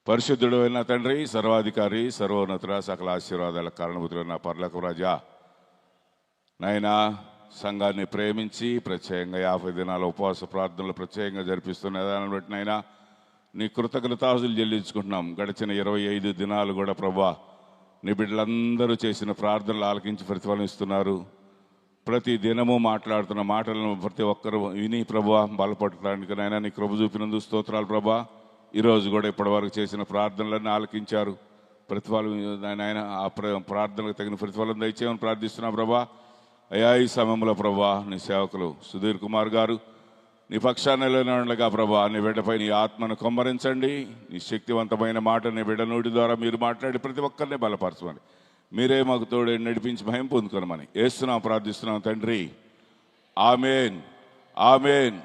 పరిశుద్ధుడు అయిన తండ్రి, సర్వాధికారి, సర్వోన్నతుడ, సకల ఆశీర్వాదాల కారణభూతుడైన పరలోకపు రాజా, నాయనా సంఘాన్ని ప్రేమించి ప్రత్యేకంగా 50 దినాల ఉపవాస ప్రార్థనలు ప్రత్యేకంగా జరిపిస్తున్న విధానం బట్టి నాయనా నీ కృతజ్ఞతాస్తులు చెల్లించుకుంటున్నాం. గడిచిన 25 దినాలు కూడా ప్రభా నీ బిడ్డలందరూ చేసిన ప్రార్థనలు ఆలకించి ప్రతిఫలం ఇస్తున్నారు. ప్రతి దినము మాట్లాడుతున్న మాటలను ప్రతి ఒక్కరు విని ప్రభా బలపడటానికి నాయనా నీ కృప చూపినందుకు స్తోత్రాలు ప్రభా. ఈరోజు కూడా ఇప్పటివరకు చేసిన ప్రార్థనలన్నీ ఆలకించారు. ప్రతిఫలం ఆయన ఆ ప్రార్థనలకు తగిన ప్రతిఫలం దయచేయమని ప్రార్థిస్తున్నాం ప్రభా. అయ్యా ఈ సమయంలో ప్రభా నీ సేవకులు సుధీర్ కుమార్ గారు నీ పక్షాన నిలబడినగా ప్రభా నీ బిడ్డపై నీ ఆత్మను కొమ్మరించండి. నీ శక్తివంతమైన మాట నీ బిడ్డ నోటి ద్వారా మీరు మాట్లాడి ప్రతి ఒక్కరిని బలపరచమని, మీరే మాకు తోడు నడిపించి భయం పొందుకోనమని యేసునామమున ప్రార్థిస్తున్నాం తండ్రి, ఆమేన్ ఆమేన్.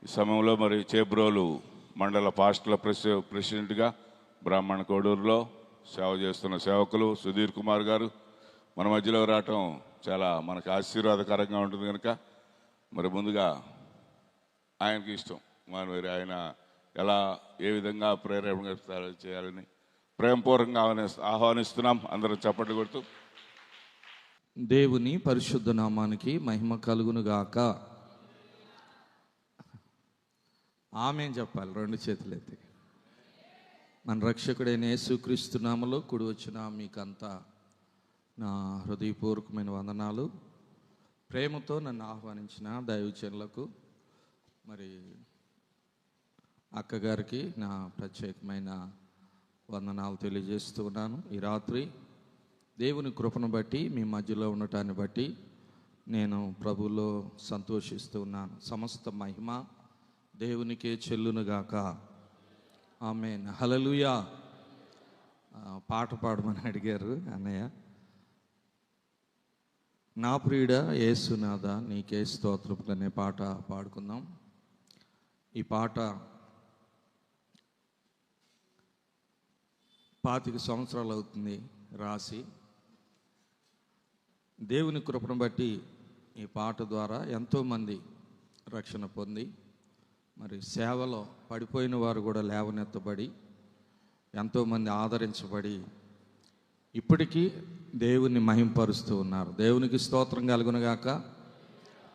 ఈ సమయంలో మరి చేబ్రోలు మండల పాస్టర్ల ప్రెసిడెంట్గా బ్రాహ్మణ కోడూరులో సేవ చేస్తున్న సేవకులు సుధీర్ కుమార్ గారు మన మధ్యలో రావటం చాలా మనకు ఆశీర్వాదకరంగా ఉంటుంది కనుక మరి ముందుగా ఆయనకి ఇష్టం మరి ఆయన ఎలా ఏ విధంగా ప్రేరేపణ చేయాలని ప్రేమపూర్వకంగా ఆహ్వానిస్తున్నాం. అందరూ చప్పట్లు కొడుతూ దేవుని పరిశుద్ధ నామానికి మహిమ కలుగును గాక. ఆమేన్ చెప్పాలి, 2 చేతులు ఎత్తి. మన రక్షకుడైన యేసుక్రీస్తు నామములో కూడి వచ్చిన మీకంతా నా హృదయపూర్వకమైన వందనాలు. ప్రేమతో నన్ను ఆహ్వానించిన దైవజనులకు మరి అక్కగారికి నా ప్రత్యేకమైన వందనాలు తెలియజేస్తూ ఉన్నాను. ఈ రాత్రి దేవుని కృపను బట్టి మీ మధ్యలో ఉండటాన్ని బట్టి నేను ప్రభువులో సంతోషిస్తూ ఉన్నాను. సమస్త మహిమ దేవునికే చెల్లునుగాక. ఆమేన్ హల్లెలూయా. పాట పాడమని అడిగారు అన్నయ్య. నా ప్రియుడా యేసునాథ నీకే స్తోత్రములు అనే పాట పాడుకుందాం. ఈ పాట 25 సంవత్సరాలు అవుతుంది రాసి. దేవుని కృపను బట్టి ఈ పాట ద్వారా ఎంతోమంది రక్షణ పొంది మరి సేవలో పడిపోయిన వారు కూడా లేవనెత్తబడి ఎంతోమంది ఆదరించబడి ఇప్పటికీ దేవుని మహింపరుస్తూ ఉన్నారు. దేవునికి స్తోత్రం కలుగునుగాక.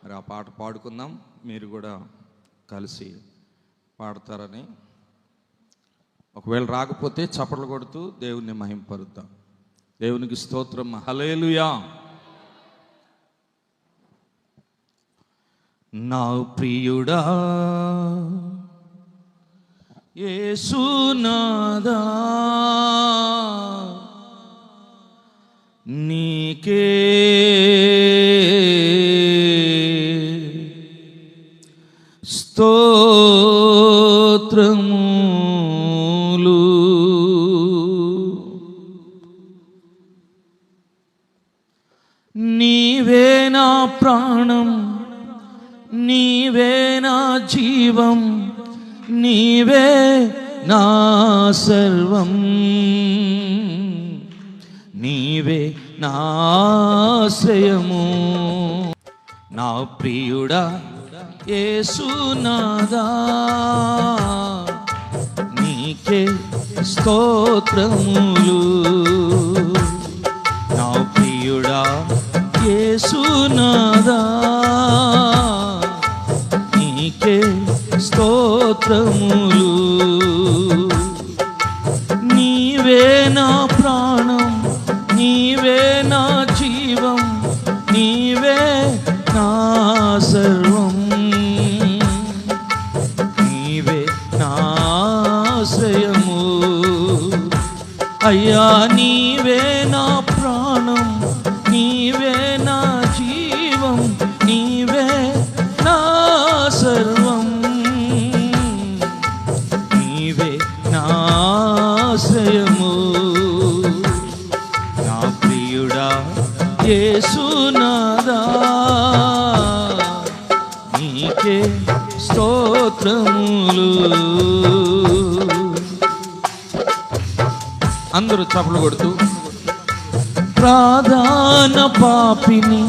మరి ఆ పాట పాడుకుందాం. మీరు కూడా కలిసి పాడతారని, ఒకవేళ రాకపోతే చప్పట్లు కొడుతూ దేవుని మహింపరుద్దాం. దేవునికి స్తోత్రం. హల్లెలూయా. నా ప్రియుడా యేసునాథా నీకే స్తోత్రములు. నీవే నా ప్రాణం, నీవే నా జీవం, నీవే నా సర్వం, నీవే నా ఆశ్రయము. నా ప్రియుడా యేసునాథా నీకే స్తోత్రములు. నా ప్రియుడా యేసునాథా నీకే స్తోత్రములు. నీవే నా ప్రాణం, నీవే నా జీవం, నీవే నా సర్వం, నీవే నా ఆశ్రయము. అయ్యా నీవే నా ప్రాణం, నీవే నా జీవం, నీవే నా సర్వం, నీవే నా ఆశ్రయము. నా ప్రియుడా యేసునాథా నీకే స్తోత్రములు. అందరూ చప్పట్లు కొడుతూ ప్రధాన పాపిని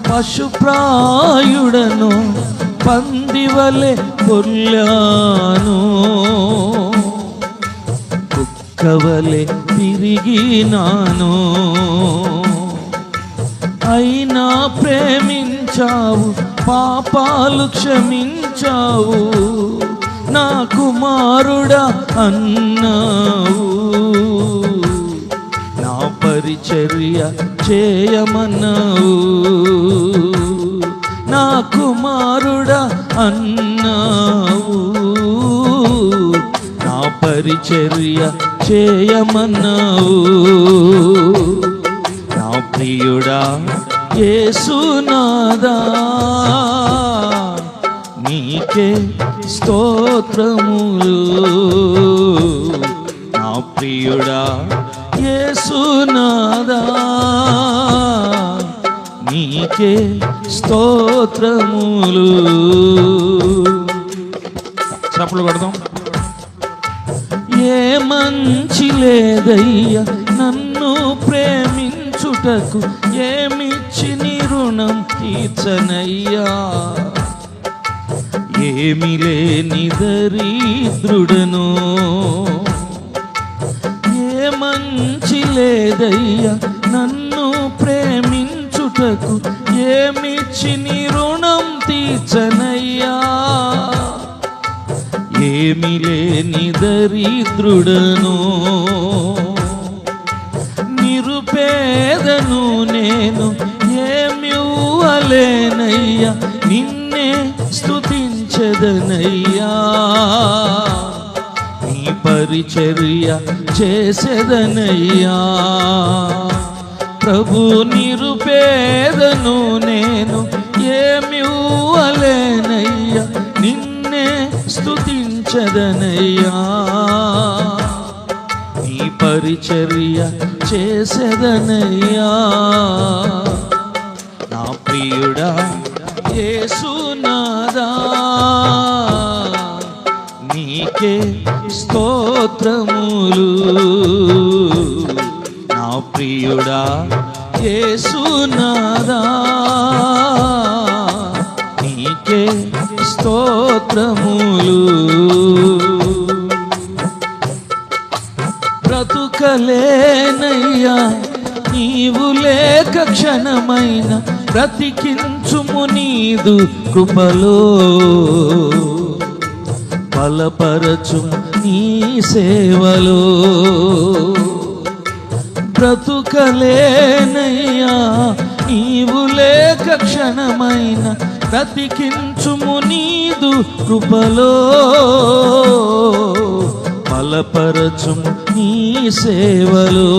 పశుప్రాయుడను పందివలె పొర్లాను కుక్కవలే తిరిగినాను, అయినా ప్రేమించావు, పాపాలు క్షమించావు, నా కుమారుడా అన్నావు. నా పరిచర్య చేయమన్నావు, నా కుమారుడా అన్నావు. నా పరిచర్య చేయమన్నావు. నా ప్రియుడా యేసునాథా, నీకే స్తోత్రములు. నా ప్రియుడా యేసునాథా, నీకే స్తోత్రములు. చప్పట్లు కొడదాం. ఏ మంచి లేదయ్యా నన్ను ప్రేమించుటకు, ఏమిచ్చి నీ రుణం తీర్చనయ్యా. ఏమి లేని దరిద్రుడను, ఏ మంచి లేదయ్యా నన్ను ప్రేమించుటకు, ఏమిచ్చి నీ రుణం తీర్చనయ్యా. ఏమి లేని దరిద్రుడను, నిరుపేదను నేను, ఏమివ్వలేనయ్యా, నిన్నే స్తుతించెదనయ్యా. నీ పరిచర్య చేసెదనయ్యా. ప్రభు నిరుపేదను నేను, ఏమివ్వలేనయ్యా, నిన్నే స్తుతించెదనయ్యా. నీ పరిచర్య చేసెదనయ్యా. నా ప్రియుడా యేసునాథా, నీకే స్తోత్రములు. నా ప్రియుడా యేసునాథా, నీకే స్తోత్రములు. బ్రతుకలేనయ్యా నీవు లేక క్షణమైన, బ్రతికించుము నీదు కృపలో. బలపరచుము నీ సేవలో. బ్రతుకలేనయ్యా నీవు లేక క్షణమైన, బ్రతికించుము నీదు కృపలో. బలపరచుము నీ సేవలో.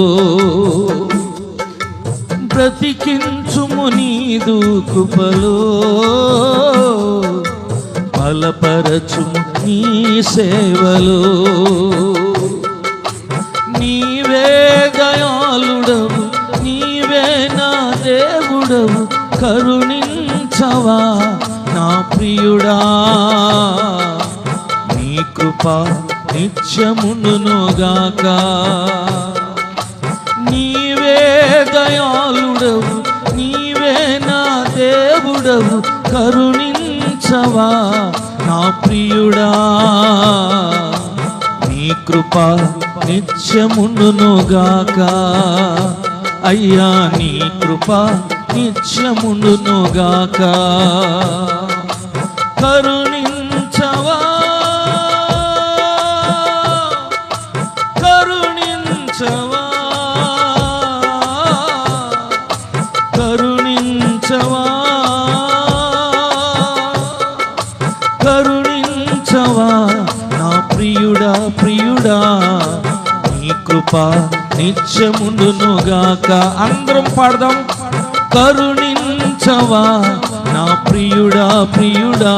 బ్రతికించుము నీదు కృపలో. బలపరచుము నీ సేవలో. నీవే దయాళుడవు, నీవే నా దేవుడవు, కరుణించవా నా ప్రియుడా. నీ కృప నిత్యముండునుగాక. నీవే దయాళుడవు, నీవే నా దేవుడవు, కరుణించవా నా ప్రియుడా. నీ కృప నిత్యముండునుగాక. అయ్యా నీ కృప నిత్యముండునుగాక. కరుణించవా, కరుణించవా, కరుణించవా, కరుణించవా నా ప్రియుడా, ప్రియుడా. నీ కృప నిత్యముండునుగాక. అందరం పాడదాం. కరుణించవా నా ప్రియుడా, ప్రియుడా.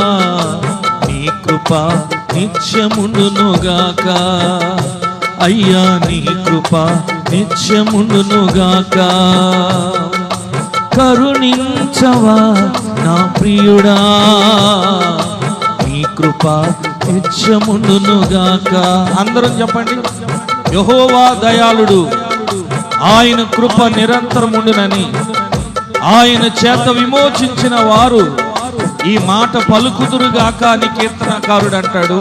నీ కృప నిత్యముండునుగాక. అయ్యా నీ కృప నిత్యముండునుగాక. కరుణించవా నా ప్రియుడా. నీ కృప నిత్యముండునుగాక. అందరం చెప్పండి. యెహోవా దయాళుడు, ఆయన కృప నిరంతరముండునని ఆయన చేత విమోచించిన వారు ఈ మాట పలుకుదురుగాక అని కీర్తనకారుడు అంటాడు.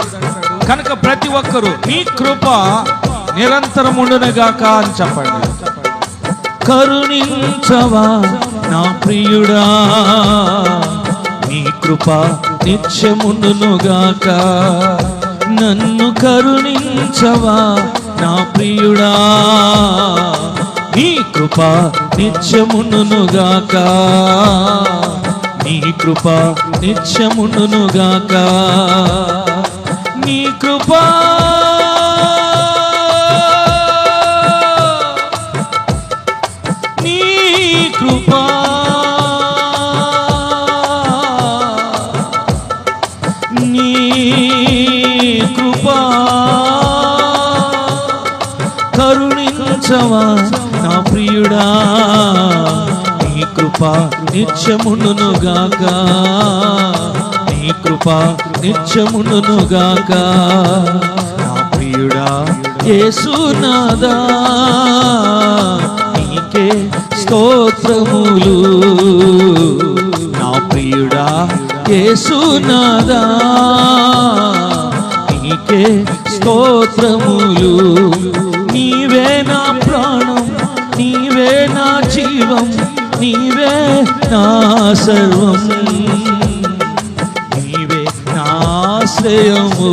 కనుక ప్రతి ఒక్కరూ నీ కృప నిరంతరం ఉండునుగాక అని చెప్పండి. కరుణించవా నా ప్రియుడా, నీ కృప నిత్యముండునుగాక. నన్ను కరుణించవా నా ప్రియుడా, నీ కృప నిత్యముండునుగాక. నీ కృప నిత్యముండునుగాక. నీ కృప నీ కృప నీ కృప కరుణించవా నా ప్రియుడా, నీ కృప నిత్యముండునుగాక. నీ కృప నిత్యముండునుగాక. నా ప్రియుడా యేసునాథా, నీకే స్తోత్రములు. నా ప్రియుడా యేసునాథా, నీకే స్తోత్రములు. నీవే నా ప్రాణం, నీవే నా జీవం, నీవే నా సర్వం, నీవే నా ఆశ్రయము.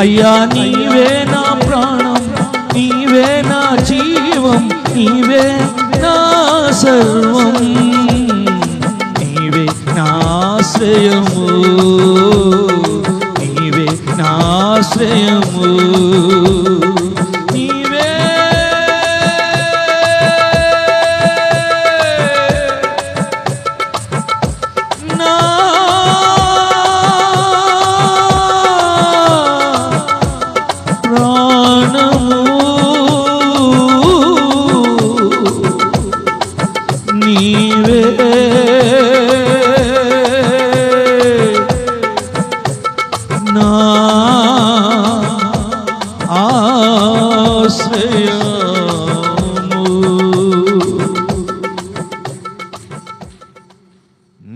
అయ్యా నీవే నా ప్రాణం, నీవే నా జీవం, నీవే నా సర్వం, నీవే నా ఆశ్రయము, నీవే నా ఆశ్రయము.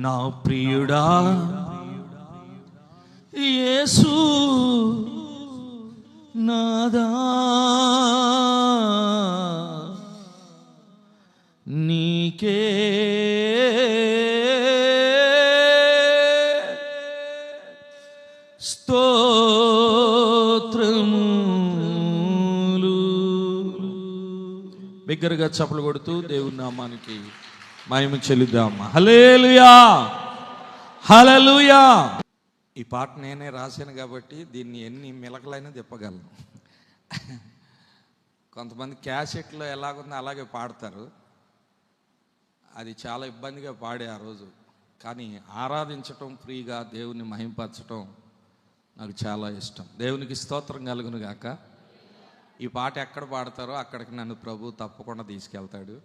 నా ప్రియుడా యేసు నాదా, నీకే స్తోత్రములు. బిగ్గరగా చప్పలు కొడుతూ దేవుని నామానికి మహిమ చెల్లిద్దాం. హల్లెలూయా, హల్లెలూయా. ఈ పాట నేనే రాశాను కాబట్టి దీన్ని ఎన్ని మిలకలైనా తిప్పగలను. కొంతమంది క్యాసెట్లో ఎలాగుందో అలాగే పాడతారు. అది చాలా ఇబ్బందిగా పాడే ఆ రోజు. కానీ ఆరాధించటం, ఫ్రీగా దేవుని మహింపరచటం నాకు చాలా ఇష్టం. దేవునికి స్తోత్రం కలుగును గాక. ఈ పాట ఎక్కడ పాడతారో అక్కడికి నన్ను ప్రభు తప్పకుండా తీసుకెళ్తాడు.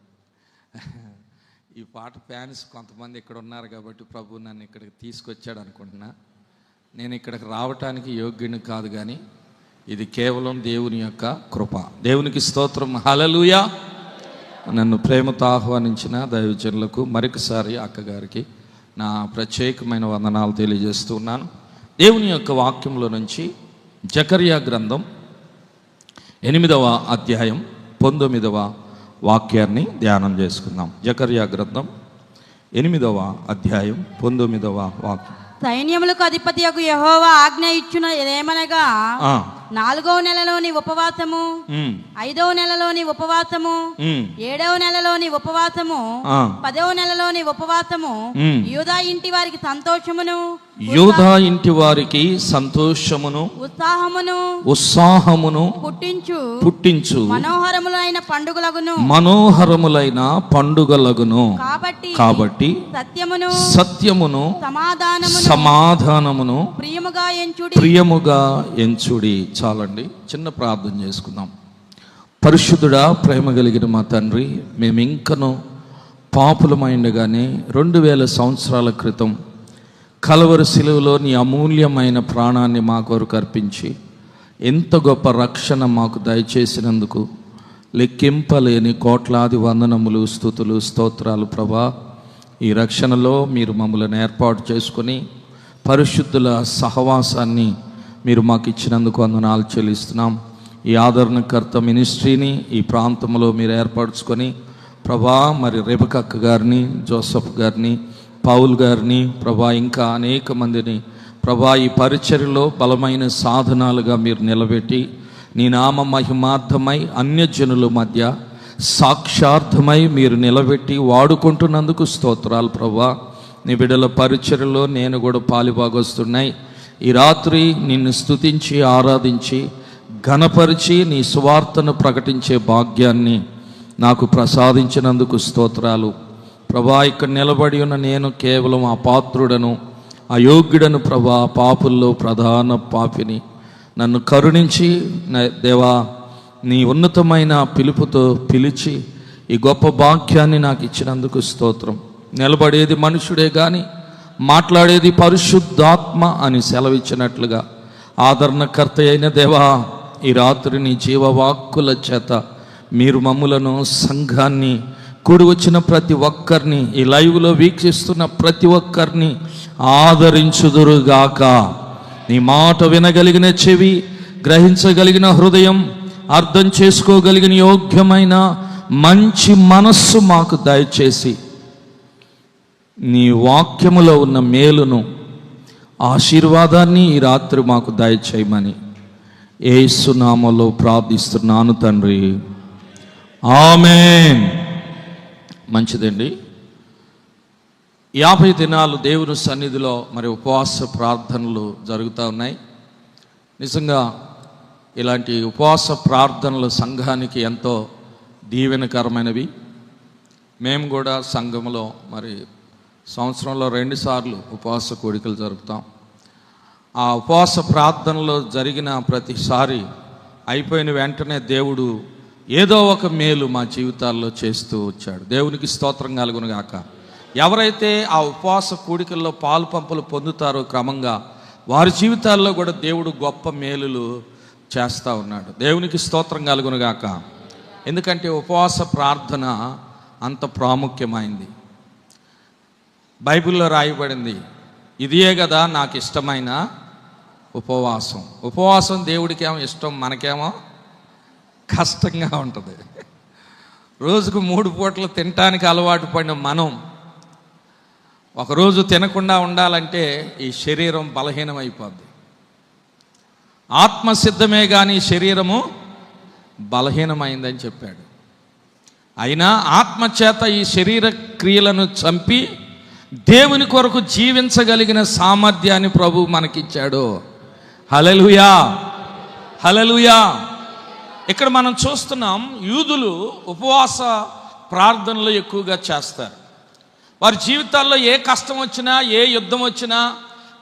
ఈ పాట ఫ్యాన్స్ కొంతమంది ఇక్కడ ఉన్నారు కాబట్టి ప్రభు నన్ను ఇక్కడికి తీసుకొచ్చాడు అనుకుంటున్నా. నేను ఇక్కడికి రావటానికి యోగ్యుని కాదు, కానీ ఇది కేవలం దేవుని యొక్క కృప. దేవునికి స్తోత్రం, హల్లెలూయా. నన్ను ప్రేమతో ఆహ్వానించిన దైవజనులకు మరొకసారి అక్కగారికి నా ప్రత్యేకమైన వందనాలు తెలియజేస్తున్నాను. దేవుని యొక్క వాక్యంలో నుంచి జకర్యా గ్రంథం 8వ అధ్యాయం 19వ వాక్యాన్ని ధ్యానం చేసుకుందాం. జకర్యా గ్రంథం 8వ అధ్యాయం 19వ వాక్యం. సైన్యములకు అధిపతియగు యెహోవా ఆజ్ఞ ఇచ్చున ఏమనగా, 4వ నెలలోని ఉపవాసము, 5వ నెలలోని ఉపవాసము, 7వ నెలలోని ఉపవాసము, 10వ నెలలోని ఉపవాసము యూదా ఇంటి వారికి సంతోషమును, యూదా ఇంటి వారికి సంతోషమును, ఉత్సాహమును పుట్టించు మనోహరములైన పండుగలగును. కాబట్టి సత్యమును సమాధానమును ప్రియముగా ఎంచుడి. చాలండి, చిన్న ప్రార్థన చేసుకుందాం. పరిశుద్ధుడా, ప్రేమ కలిగిన మా తండ్రి, మేము ఇంకను పాపులమైండగానే 2000 సంవత్సరాల క్రితం కలవరి శిలువలో నీ అమూల్యమైన ప్రాణాన్ని మా కొరకు అర్పించి ఎంత గొప్ప రక్షణ మాకు దయచేసినందుకు లెక్కింపలేని కోట్లాది వందనములు, స్తుతులు, స్తోత్రాలు ప్రభా. ఈ రక్షణలో మీరు మమ్మల్ని ఏర్పాటు చేసుకొని పరిశుద్ధుల సహవాసాన్ని మీరు మాకు ఇచ్చినందుకు వందనాలు చెల్లిస్తున్నాం. ఈ ఆదరణకర్త మినిస్ట్రీని ఈ ప్రాంతంలో మీరు ఏర్పరచుకొని ప్రభా, మరి రెబెక్క గారిని, జోసఫ్ గారిని, పౌల్ గారిని ప్రభా, ఇంకా అనేక మందిని ప్రభా ఈ పరిచర్యలో బలమైన సాధనాలుగా మీరు నిలబెట్టి నీ నామ మహిమార్థమై అన్యజనుల మధ్య సాక్షార్థమై మీరు నిలబెట్టి వాడుకుంటున్నందుకు స్తోత్రాలు ప్రభా. నీ బిడ్డల పరిచర్యలో నేను కూడా పాలుభాగొస్తున్నాయి. ఈ రాత్రి నిన్ను స్తుతించి ఆరాధించి ఘనపరిచి నీ సువార్తను ప్రకటించే భాగ్యాన్ని నాకు ప్రసాదించినందుకు స్తోత్రాలు ప్రభా. ఇక్కడ నిలబడి ఉన్న నేను కేవలం అపాత్రుడను, అయోగ్యుడను ప్రభా, పాపుల్లో ప్రధాన పాపిని. నన్ను కరుణించి దేవా నీ ఉన్నతమైన పిలుపుతో పిలిచి ఈ గొప్ప భాగ్యాన్ని నాకు ఇచ్చినందుకు స్తోత్రం. నిలబడేది మనుషుడే కానీ మాట్లాడేది పరిశుద్ధాత్మ అని సెలవిచ్చినట్లుగా ఆదరణకర్త అయిన దేవా, ఈ రాత్రి నీ జీవవాక్కుల చేత మీరు మమ్ములను, సంఘాన్ని, కూడి వచ్చిన ప్రతి ఒక్కరిని, ఈ లైవ్లో వీక్షిస్తున్న ప్రతి ఒక్కరిని ఆదరించుదురుగాక. నీ మాట వినగలిగిన చెవి, గ్రహించగలిగిన హృదయం, అర్థం చేసుకోగలిగిన యోగ్యమైన మంచి మనస్సు మాకు దయచేసి నీ వాక్యములో ఉన్న మేలును, ఆశీర్వాదాన్ని ఈ రాత్రి మాకు దయచేయమని యేసు నామములో ప్రార్థిస్తున్నాను తండ్రి, ఆమేన్. మంచిదండి. 50 దినాలు దేవుని సన్నిధిలో మరి ఉపవాస ప్రార్థనలు జరుగుతూ ఉన్నాయి. నిజంగా ఇలాంటి ఉపవాస ప్రార్థనలు సంఘానికి ఎంతో దీవెనకరమైనవి. మేము కూడా సంఘంలో మరి సంవత్సరంలో 2 సార్లు ఉపవాస కూడికలు జరుపుతాం. ఆ ఉపవాస ప్రార్థనలో జరిగిన ప్రతిసారి అయిపోయిన వెంటనే దేవుడు ఏదో ఒక మేలు మా జీవితాల్లో చేస్తూ వచ్చాడు. దేవునికి స్తోత్రం కలుగును గాక. ఎవరైతే ఆ ఉపవాస కూడికల్లో పాలు పంపులు పొందుతారో క్రమంగా వారి జీవితాల్లో కూడా దేవుడు గొప్ప మేలులు చేస్తూ ఉన్నాడు. దేవునికి స్తోత్రం కలుగును గాక. ఎందుకంటే ఉపవాస ప్రార్థన అంత ప్రాముఖ్యమైంది. బైబిల్లో రాయబడింది, ఇదియే కదా నాకు ఇష్టమైన ఉపవాసం. ఉపవాసం దేవుడికి ఏమో ఇష్టం, మనకేమో కష్టంగా ఉంటుంది. రోజుకు 3 పూటలు తినటానికి అలవాటు పడిన మనం ఒకరోజు తినకుండా ఉండాలంటే ఈ శరీరం బలహీనమైపోద్ది. ఆత్మ సిద్ధమే కానీ శరీరము బలహీనమైందని చెప్పాడు. అయినా ఆత్మచేత ఈ శరీర క్రియలను చంపి దేవుని కొరకు జీవించగలిగిన సామర్థ్యాన్ని ప్రభు మనకిచ్చాడు. హల్లెలూయా, హల్లెలూయా. ఇక్కడ మనం చూస్తున్నాం, యూదులు ఉపవాస ప్రార్థనలు ఎక్కువగా చేస్తారు. వారి జీవితాల్లో ఏ కష్టం వచ్చినా, ఏ యుద్ధం వచ్చినా,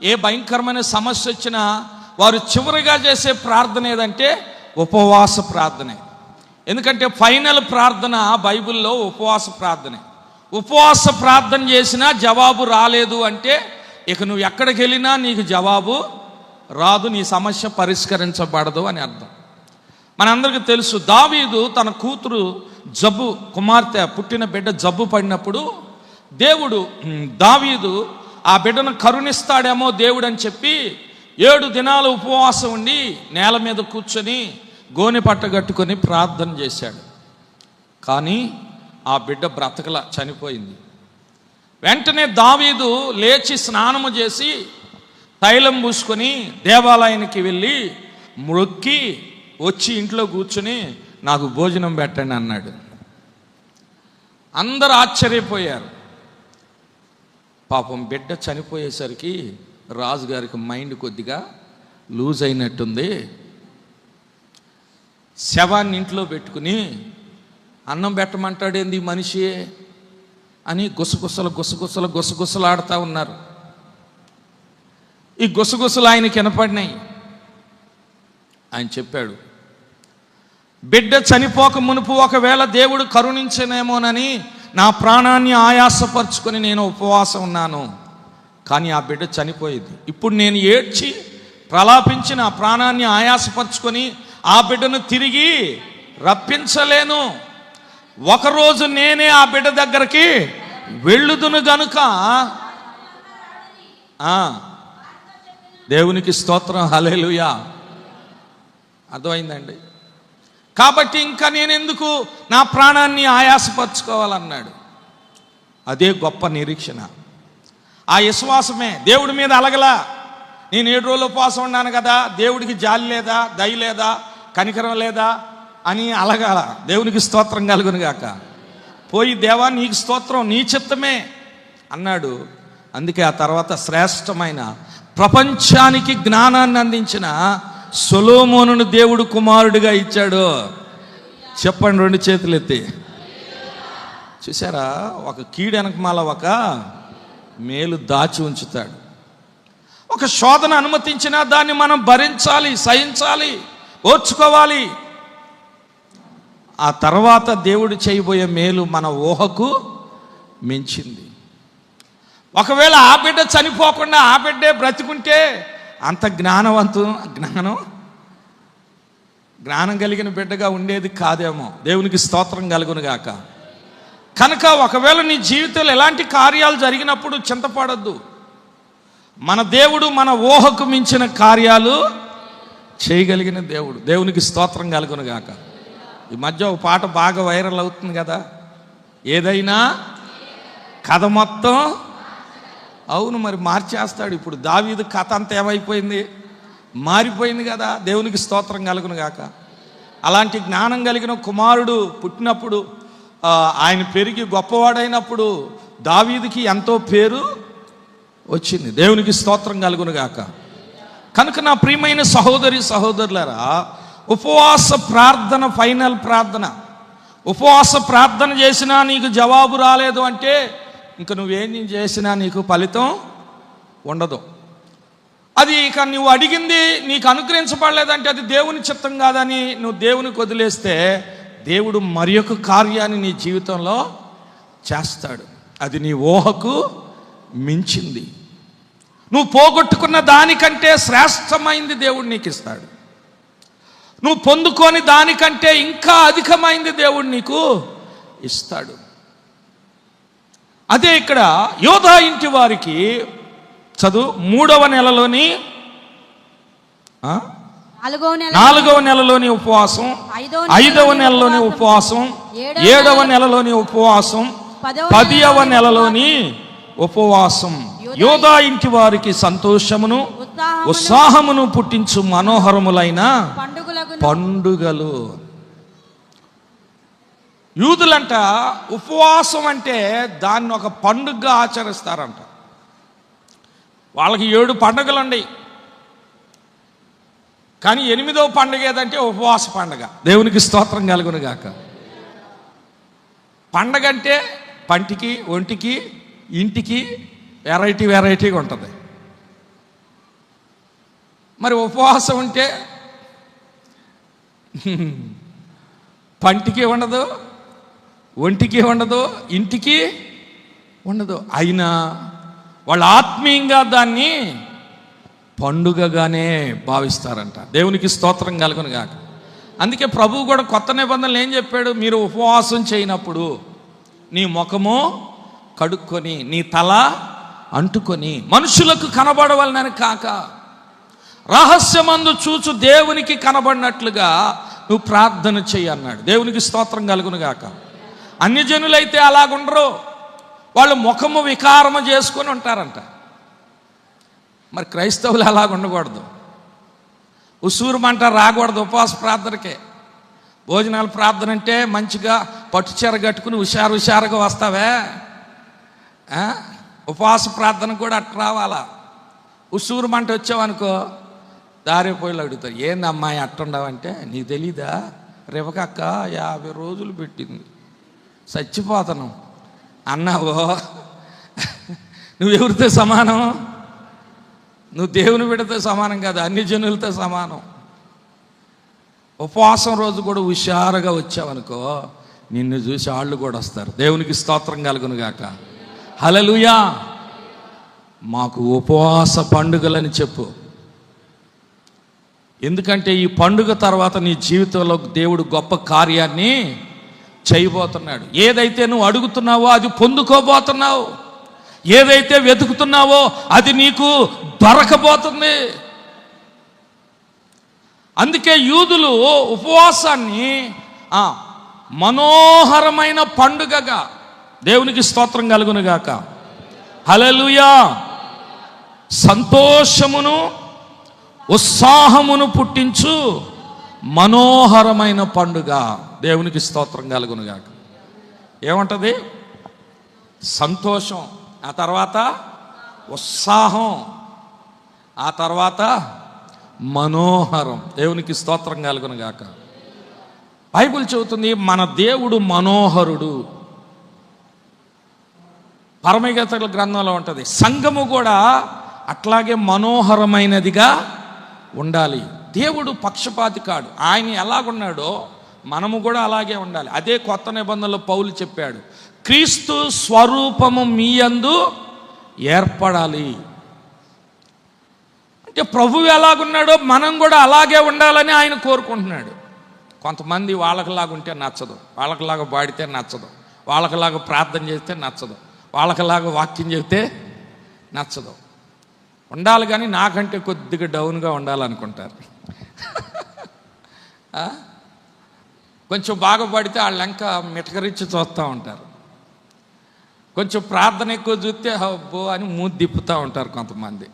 ఏ భయంకరమైన సమస్య వచ్చినా వారు చివరిగా చేసే ప్రార్థన ఏదంటే ఉపవాస ప్రార్థనే. ఎందుకంటే ఫైనల్ ప్రార్థన బైబిల్లో ఉపవాస ప్రార్థనే. ఉపవాస ప్రార్థన చేసినా జవాబు రాలేదు అంటే ఇక నువ్వు ఎక్కడికి వెళ్ళినా నీకు జవాబు రాదు, నీ సమస్య పరిష్కరించబడదు అని అర్థం. మనందరికీ తెలుసు, దావీదు తన కూతురు కుమార్తె పుట్టిన బిడ్డ జబ్బు పడినప్పుడు దేవుడు దావీదు ఆ బిడ్డను కరుణిస్తాడేమో దేవుడు అని చెప్పి 7 దినాలు ఉపవాసం ఉండి నేల మీద కూర్చొని గోనె పట్ట కట్టుకొని ప్రార్థన చేశాడు. కానీ ఆ బిడ్డ బ్రతకల, చనిపోయింది. వెంటనే దావీదు లేచి స్నానము చేసి తైలం పూసుకొని దేవాలయానికి వెళ్ళి మొక్కి వచ్చి ఇంట్లో కూర్చొని నాకు భోజనం పెట్టండి అన్నాడు. అందరూ ఆశ్చర్యపోయారు. పాపం బిడ్డ చనిపోయేసరికి రాజుగారికి మైండ్ కొద్దిగా లూజ్ అయినట్టుంది. శవాన్ని ఇంట్లో పెట్టుకుని అన్నం పెట్టమంటాడేంది మనిషి అని గుసగుసలు ఆడుతూ ఉన్నారు. ఈ గుసగుసలు ఆయనకి వినపడినాయి. ఆయన చెప్పాడు, బిడ్డ చనిపోక మునుపు ఒకవేళ దేవుడు కరుణించనేమోనని నా ప్రాణాన్ని ఆయాసపరుచుకొని నేను ఉపవాసం ఉన్నాను. కానీ ఆ బిడ్డ చనిపోయింది. ఇప్పుడు నేను ఏడ్చి ప్రలాపించి నా ప్రాణాన్ని ఆయాసపరుచుకొని ఆ బిడ్డను తిరిగి రప్పించలేను. ఒకరోజు నేనే ఆ బిడ్డ దగ్గరికి వెళ్ళుదును గనుక. దేవునికి స్తోత్రం, హల్లెలూయా. అర్థమైందండి. కాబట్టి ఇంకా నేనెందుకు నా ప్రాణాన్ని ఆయాసపరచుకోవాలన్నాడు. అదే గొప్ప నిరీక్షణ. ఆ విశ్వాసమే దేవుడి మీద అలగలా. నేను 7 రోజులు ఉపవాసం ఉన్నాను కదా, దేవుడికి జాలి లేదా, దయ లేదా, కనికరం లేదా అని అలగాల. దేవునికి స్తోత్రం కలుగును గాక. పోయి దేవా నీకు స్తోత్రం, నీ చిత్తమే అన్నాడు. అందుకే ఆ తర్వాత శ్రేష్టమైన ప్రపంచానికి జ్ఞానాన్ని అందించిన సొలొమోనును దేవుడు కుమారుడిగా ఇచ్చాడు. చెప్పండి 2 చేతులు ఎత్తి. చూసారా, ఒక కీడు వెనకమాల ఒక మేలు దాచి ఉంచుతాడు. ఒక శోధన అనుమతించినా దాన్ని మనం భరించాలి, సహించాలి, ఓర్చుకోవాలి. ఆ తర్వాత దేవుడు చేయబోయే మేలు మన ఊహకు మించింది. ఒకవేళ ఆ బిడ్డ చనిపోకుండా ఆ బిడ్డే బ్రతికుంటే అంత జ్ఞానం కలిగిన బిడ్డగా ఉండేది కాదేమో. దేవునికి స్తోత్రం కలుగును గాక. కనుక ఒకవేళ నీ జీవితంలో ఎలాంటి కార్యాలు జరిగినప్పుడు చింతపడద్దు. మన దేవుడు మన ఊహకు మించిన కార్యాలు చేయగలిగిన దేవుడు. దేవునికి స్తోత్రం కలుగును గాక. ఈ మధ్య ఒక పాట బాగా వైరల్ అవుతుంది కదా, ఏదైనా కథ మొత్తం. అవును, మరి మార్చేస్తాడు. ఇప్పుడు దావీదు కథ అంతా ఏమైపోయింది, మారిపోయింది కదా. దేవునికి స్తోత్రం కలుగును గాక. అలాంటి జ్ఞానం కలిగిన కుమారుడు పుట్టినప్పుడు, ఆయన పెరిగి గొప్పవాడైనప్పుడు దావీదుకి ఎంతో పేరు వచ్చింది. దేవునికి స్తోత్రం కలుగును గాక. కనుక నా ప్రియమైన సహోదరి సహోదరులారా, ఉపవాస ప్రార్థన ఫైనల్ ప్రార్థన. ఉపవాస ప్రార్థన చేసినా నీకు జవాబు రాలేదు అంటే ఇంక నువ్వేం చేసినా నీకు ఫలితం ఉండదు. అది ఇక నువ్వు అడిగింది నీకు అనుగ్రహించబడలేదంటే అది దేవుని చిత్తం కాదని నువ్వు దేవునికి వదిలేస్తే దేవుడు మరి ఒక కార్యాన్ని నీ జీవితంలో చేస్తాడు. అది నీ ఊహకు మించింది. నువ్వు పోగొట్టుకున్న దానికంటే శ్రేష్టమైంది దేవుడు నీకు ఇస్తాడు. నువ్వు పొందుకొని దానికంటే ఇంకా అధికమైంది దేవుడు నీకు ఇస్తాడు. అదే ఇక్కడ యోధా ఇంటి వారికి చదువు 3వ నెలలోని 4వ నెలలోని ఉపవాసం, 5వ నెలలోని ఉపవాసం, 7వ నెలలోని ఉపవాసం, 10వ నెలలోని ఉపవాసం. యోధా ఇంటి వారికి సంతోషమును ఉత్సాహమును పుట్టించు మనోహరములైన పండుగలు. యూదులంట ఉపవాసం అంటే దాన్ని ఒక పండుగగా ఆచరిస్తారంట. వాళ్ళకి 7 పండుగలు ఉన్నాయి, కానీ 8వ పండుగ ఏదంటే ఉపవాస పండుగ. దేవునికి స్తోత్రం కలుగును గాక. పండగ అంటే పంటికి, ఒంటికి, ఇంటికి వెరైటీగా ఉంటుంది. మరి ఉపవాసం ఉంటే పంటికి ఉండదు, ఒంటికి ఉండదు, ఇంటికి ఉండదు. అయినా వాళ్ళు ఆత్మీయంగా దాన్ని పండుగగానే భావిస్తారంట. దేవునికి స్తోత్రం కలుగును గాక. అందుకే ప్రభువు కూడా కొత్త నిబంధనలు ఏం చెప్పాడు? మీరు ఉపవాసం చేయనప్పుడు నీ ముఖము కడుక్కొని నీ తల అంటుకొని మనుషులకు కనబడవలనని కాక రహస్యమందు చూచు దేవునికి కనబడినట్లుగా నువ్వు ప్రార్థన చెయ్యి అన్నాడు. దేవునికి స్తోత్రం కలుగును గాక. అన్యజనులైతే అలాగుండరు, వాళ్ళు ముఖము వికారము చేసుకొని ఉంటారంట. మరి క్రైస్తవులు అలాగ ఉండకూడదు. ఉసూరుమంట రాకూడదు ఉపవాస ప్రార్థనకే. భోజనాల ప్రార్థన అంటే మంచిగా పట్టుచీర కట్టుకుని హుషారుగా వస్తావే. ఉపవాస ప్రార్థన కూడా అట్లా రావాలా. ఉసూరుమంట వచ్చావనుకో దారిపోయిలు అడుగుతారు, ఏంది అమ్మాయి అట్టుండవంటే, నీకు తెలీదా రేవకక్క 50 రోజులు పెట్టింది, చచ్చిపోతాను అన్నావో నువ్వెవరితో సమానం? నువ్వు దేవుని బిడ్డతో సమానం కాదు, అన్ని జనులతో సమానం. ఉపవాసం రోజు కూడా హుషారుగా వచ్చావనుకో నిన్ను చూసి వాళ్ళు కూడా వస్తారు. దేవునికి స్తోత్రం కలుగును గాక. హల్లెలూయా. మాకు ఉపవాస పండుగలని చెప్పు. ఎందుకంటే ఈ పండుగ తర్వాత నీ జీవితంలో దేవుడు గొప్ప కార్యాన్ని చేయబోతున్నాడు. ఏదైతే నువ్వు అడుగుతున్నావో అది పొందుకోబోతున్నావు. ఏదైతే వెతుకుతున్నావో అది నీకు దొరకబోతుంది. అందుకే యూదులు ఉపవాసాన్ని మనోహరమైన పండుగగా, దేవునికి స్తోత్రం కలుగును గాక, హల్లెలూయా, సంతోషమును ఉత్సాహమును పుట్టించు మనోహరమైన పండుగ, దేవునికి స్తోత్రం కలుగును గాక. ఏమంటది? సంతోషం, ఆ తర్వాత ఉత్సాహం, ఆ తర్వాత మనోహరం, దేవునికి స్తోత్రం కలుగును గాక. బైబిల్ చెబుతుంది మన దేవుడు మనోహరుడు. పరమగీతాల గ్రంథంలో ఉంటుంది, సంఘము కూడా అట్లాగే మనోహరమైనదిగా ఉండాలి. దేవుడు పక్షపాతి కాడు. ఆయన ఎలాగున్నాడో మనము కూడా అలాగే ఉండాలి. అదే కొత్త నిబంధనలో పౌలు చెప్పాడు, క్రీస్తు స్వరూపము మీ యందు ఏర్పడాలి. అంటే ప్రభువు ఎలాగున్నాడో మనం కూడా అలాగే ఉండాలని ఆయన కోరుకుంటున్నాడు. కొంతమంది వాళ్ళకిలాగా ఉంటే నచ్చదు, వాళ్ళకిలాగా పాడితే నచ్చదు, వాళ్ళకిలాగా ప్రార్థన చేస్తే నచ్చదు, వాళ్ళకిలాగా వాక్యం చెబితే నచ్చదు. ఉండాలి కానీ నాకంటే కొద్దిగా డౌన్గా ఉండాలనుకుంటారు. కొంచెం బాగా పడితే వాళ్ళు ఇంకా మిటకరించి చూస్తూ ఉంటారు. కొంచెం ప్రార్థన ఎక్కువ చూస్తే అబ్బో అని మూతి తిప్పుతూ ఉంటారు కొంతమంది.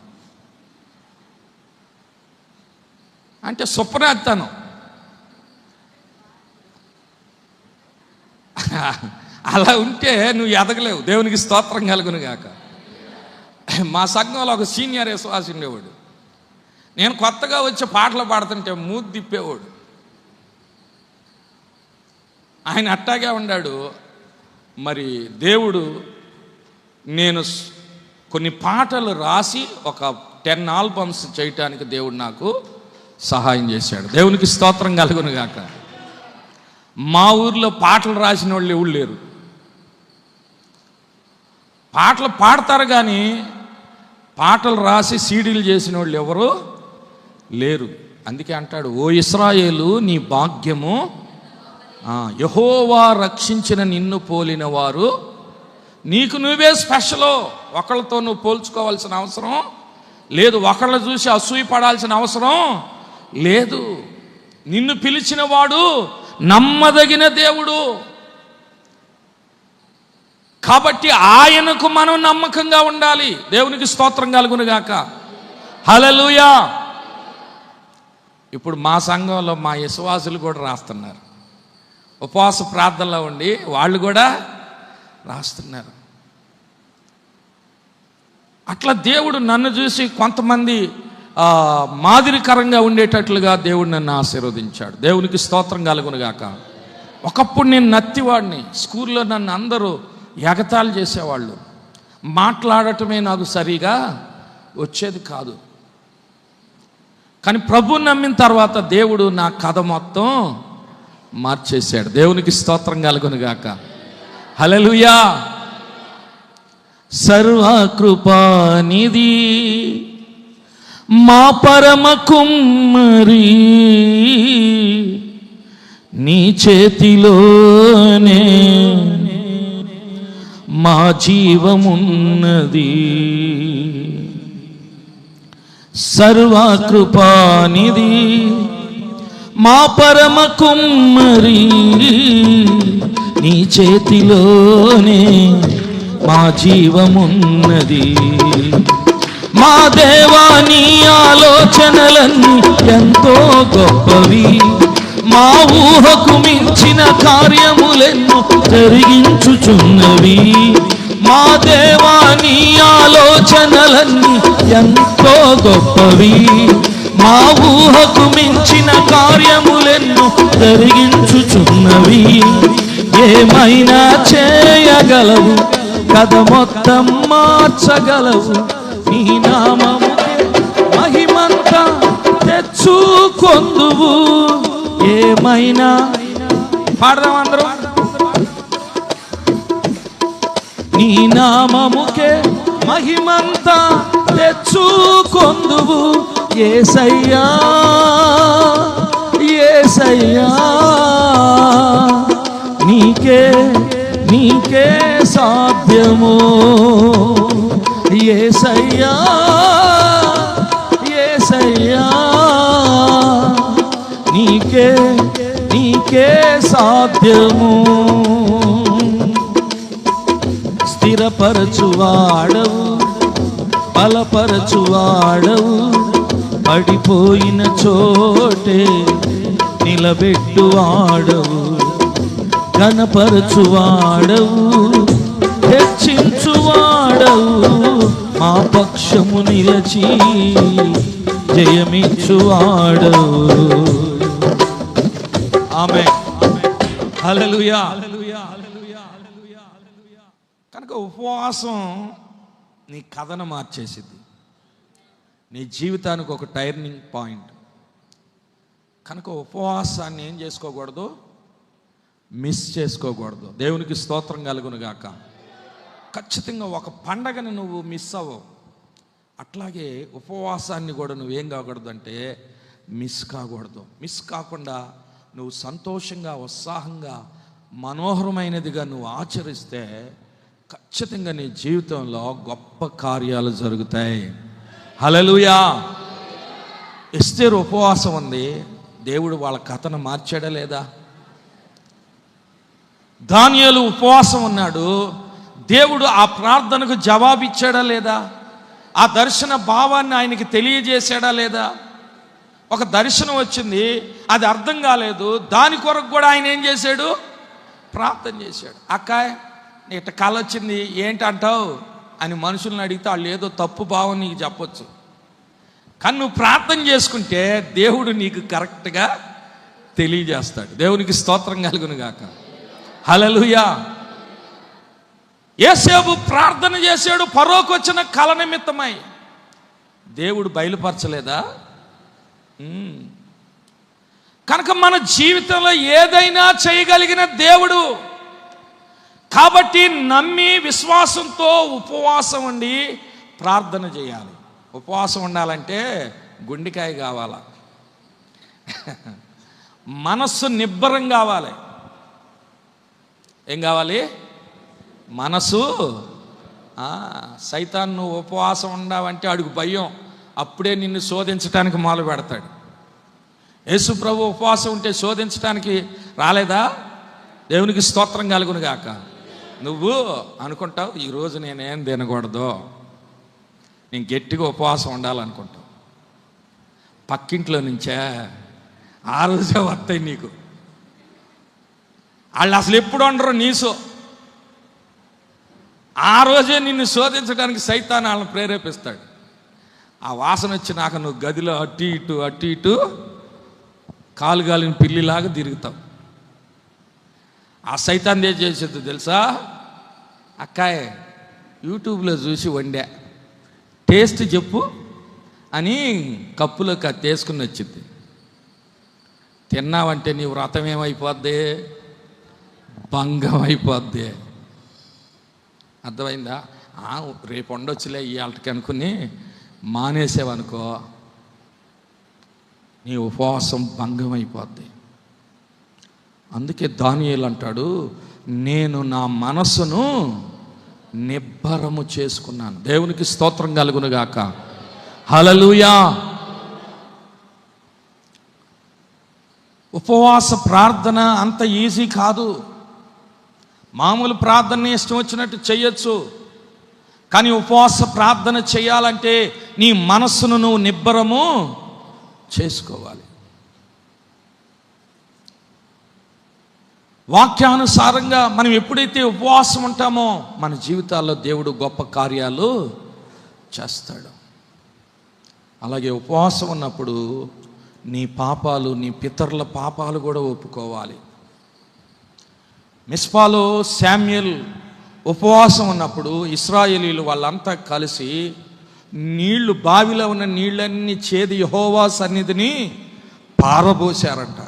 అంటే సుప్రతనం. అలా ఉంటే నువ్వు ఎదగలేవు, దేవునికి స్తోత్రం కలుగును గాక. మా సంఘంలో ఒక సీనియర్ విశ్వాసి ఉండేవాడు. నేను కొత్తగా వచ్చి పాటలు పాడుతుంటే మూతి తిప్పేవాడు. ఆయన అట్టాగే ఉన్నాడు. మరి దేవుడు, నేను కొన్ని పాటలు రాసి ఒక 10 ఆల్బమ్స్ చేయటానికి దేవుడు నాకు సహాయం చేశాడు, దేవునికి స్తోత్రం కలుగును గాక. మా ఊర్లో పాటలు రాసిన వాళ్ళు ఎవరు లేరు. పాటలు పాడతారు కానీ పాటలు రాసి సీడీలు చేసిన వాళ్ళు ఎవరు లేరు. అందుకే అంటాడు, ఓ ఇశ్రాయేలు నీ భాగ్యము, యెహోవా రక్షించిన నిన్ను పోలిన వారు, నీకు నువ్వే స్పెషల్. ఒకళ్ళతో నువ్వు పోల్చుకోవాల్సిన అవసరం లేదు, ఒకళ్ళ చూసి అసూయ పడాల్సిన అవసరం లేదు. నిన్ను పిలిచిన వాడు నమ్మదగిన దేవుడు. కాబట్టి ఆయనకు మనం నమ్మకంగా ఉండాలి, దేవునికి స్తోత్రం కలుగును గాక, హల్లెలూయా. ఇప్పుడు మా సంఘంలో మా విశ్వాసులు కూడా రాస్తున్నారు, ఉపవాస ప్రార్థనలో ఉండి వాళ్ళు కూడా రాస్తున్నారు. అట్లా దేవుడు నన్ను చూసి కొంతమంది మాదిరికరంగా ఉండేటట్లుగా దేవుడు నన్ను ఆశీర్వదించాడు, దేవునికి స్తోత్రం కలుగును గాక. ఒకప్పుడు నేను నత్తివాడిని, స్కూల్లో నన్ను అందరూ ఎగతాళి చేసేవాళ్ళు, మాట్లాడటమే నాకు సరిగా వచ్చేది కాదు. కానీ ప్రభువుని నమ్మిన తర్వాత దేవుడు నా కథ మొత్తం మార్చేశాడు, దేవునికి స్తోత్రం కలుగును గాక, హల్లెలూయా. సర్వకృపానిధి మా పరమ కుమ్మరి, నీ చేతిలోనే మా జీవమున్నది. సర్వకృపానిధి మా పరమ కుమ్మరి, నీ చేతిలోనే మా జీవమున్నది. మా దేవా నీ ఆలోచనలన్నీ ఎంతో గొప్పవి, మా ఊహకు మించిన కార్యములెన్నో జరిగించుచున్నవి. మా దేవా నీ ఆలోచనలన్నీ ఎంతో గొప్పవి, మా ఊహకు మించిన కార్యములెన్నో జరిగించుచున్నవి. ఏమైనా చేయగలవు, కథ మొత్తం మార్చగలవు, నీ నామముకే మహిమంతా తెచ్చుకొందువు. ఏమైనా పాడదాం అందరూ, నీ నామముకే మహిమంతా తెచ్చుకొందువు. యేసయ్యా యేసయ్యా, నీకే నీకే సాధ్యము. యేసయ్యా యేసయ్యా, సాధ్యము. స్థిరపరచువాడవు, బలపరచువాడవు, పడిపోయిన చోటే నిలబెట్టువాడవు, ఘనపరచువాడవు, హెచ్చించువాడవు, మా పక్షము నిలచి జయమిచ్చువాడవు. ఆమేన్. హల్లెలూయా. కనుక ఉపవాసం నీ కథను మార్చేసింది, నీ జీవితానికి ఒక టర్నింగ్ పాయింట్. కనుక ఉపవాసాన్ని ఏం చేసుకోకూడదు, మిస్ చేసుకోకూడదు. దేవునికి స్తోత్రం కలుగును గాక. ఖచ్చితంగా ఒక పండగని నువ్వు మిస్ అవ్వవు. అట్లాగే ఉపవాసాన్ని కూడా నువ్వేం కాకూడదు అంటే మిస్ కాకూడదు. మిస్ కాకుండా నువ్వు సంతోషంగా, ఉత్సాహంగా, మనోహరమైనదిగా నువ్వు ఆచరిస్తే ఖచ్చితంగా నీ జీవితంలో గొప్ప కార్యాలు జరుగుతాయి. హల్లెలూయా. ఎస్తేరు ఉపవాసం ఉంది, దేవుడు వాళ్ళ కథను మార్చాడా లేదా? దానియేలు ఉపవాసం ఉన్నాడు, దేవుడు ఆ ప్రార్థనకు జవాబిచ్చాడా లేదా? ఆ దర్శన భావాన్ని ఆయనకి తెలియజేశాడా లేదా? ఒక దర్శనం వచ్చింది, అది అర్థం కాలేదు, దాని కొరకు కూడా ఆయన ఏం చేశాడు? ప్రార్థన చేశాడు. అక్కాయ్ ఇట్ట కళ వచ్చింది ఏంటంటావు అని మనుషులను అడిగితే వాళ్ళు ఏదో తప్పు భావం నీకు చెప్పొచ్చు. కానీ నువ్వు ప్రార్థన చేసుకుంటే దేవుడు నీకు కరెక్ట్గా తెలియజేస్తాడు. దేవునికి స్తోత్రం కలుగును గాక. హల్లెలూయా. యోసేపు ప్రార్థన చేశాడు ఫరోకు వచ్చిన కల నిమిత్తమై. దేవుడు బయలుపరచలేదా? కనుక మన జీవితంలో ఏదైనా చేయగలిగిన దేవుడు. కాబట్టి నమ్మి విశ్వాసంతో ఉపవాసం ఉండి ప్రార్థన చేయాలి. ఉపవాసం ఉండాలంటే గుండెకాయ కావాలా, మనస్సు నిబ్బరం కావాలి. ఏం కావాలి? మనసు. సైతాన్ నువ్వు ఉపవాసం ఉండావంటే అడుగు భయం, అప్పుడే నిన్ను శోధించడానికి మొదలు పెడతాడు. యేసు ప్రభు ఉపవాసం ఉంటే శోధించడానికి రాలేదా? దేవునికి స్తోత్రం కలుగును గాక. నువ్వు అనుకుంటావు ఈరోజు నేనేం తినకూడదు, నేను గట్టిగా ఉపవాసం ఉండాలనుకుంటావు. పక్కింట్లో నుంచే ఆ రోజే వస్తాయి నీకు. వాళ్ళు అసలు ఎప్పుడు ఉండరు నీసు. ఆ రోజే నిన్ను శోధించడానికి సైతాన్ వాళ్ళని ప్రేరేపిస్తాడు. ఆ వాసన వచ్చి నాకు నువ్వు గదిలో అటు ఇటు కాలు గాలిన పిల్లిలాగా తిరుగుతావు. ఆ సైతాన్ ఏం చేసేది తెలుసా? అక్కాయ్ యూట్యూబ్లో చూసి వండా, టేస్ట్ చెప్పు అని కప్పులోకి అది తీసుకుని వచ్చింది. తిన్నావంటే నీ వ్రతం ఏమైపోద్ది? భంగం అయిపోద్ది. అర్థమైందా? రేపు ఉండొచ్చులే ఇవాళకి అనుకుని మానేసేవనుకో నీ ఉపవాసం భంగం అయిపోద్ది. అందుకే దానియేలు అంటాడు, నేను నా మనస్సును నిబ్బరము చేసుకున్నాను. దేవునికి స్తోత్రం కలుగును గాక. హల్లెలూయా. ఉపవాస ప్రార్థన అంత ఈజీ కాదు. మామూలు ప్రార్థన ఇష్టం వచ్చినట్టు చేయొచ్చు, కానీ ఉపవాస ప్రార్థన చేయాలంటే నీ మనస్సును నువ్వు నిబ్బరము చేసుకోవాలి. వాక్యానుసారంగా మనం ఎప్పుడైతే ఉపవాసం ఉంటామో మన జీవితాల్లో దేవుడు గొప్ప కార్యాలు చేస్తాడు. అలాగే ఉపవాసం ఉన్నప్పుడు నీ పాపాలు, నీ పితరుల పాపాలు కూడా ఒప్పుకోవాలి. మిస్పాలో శామ్యూయల్ ఉపవాసం ఉన్నప్పుడు ఇశ్రాయేలీలు వాళ్ళంతా కలిసి నీళ్లు, బావిలో ఉన్న నీళ్ళన్నీ చేది యెహోవా సన్నిధిని పారబోశారంట.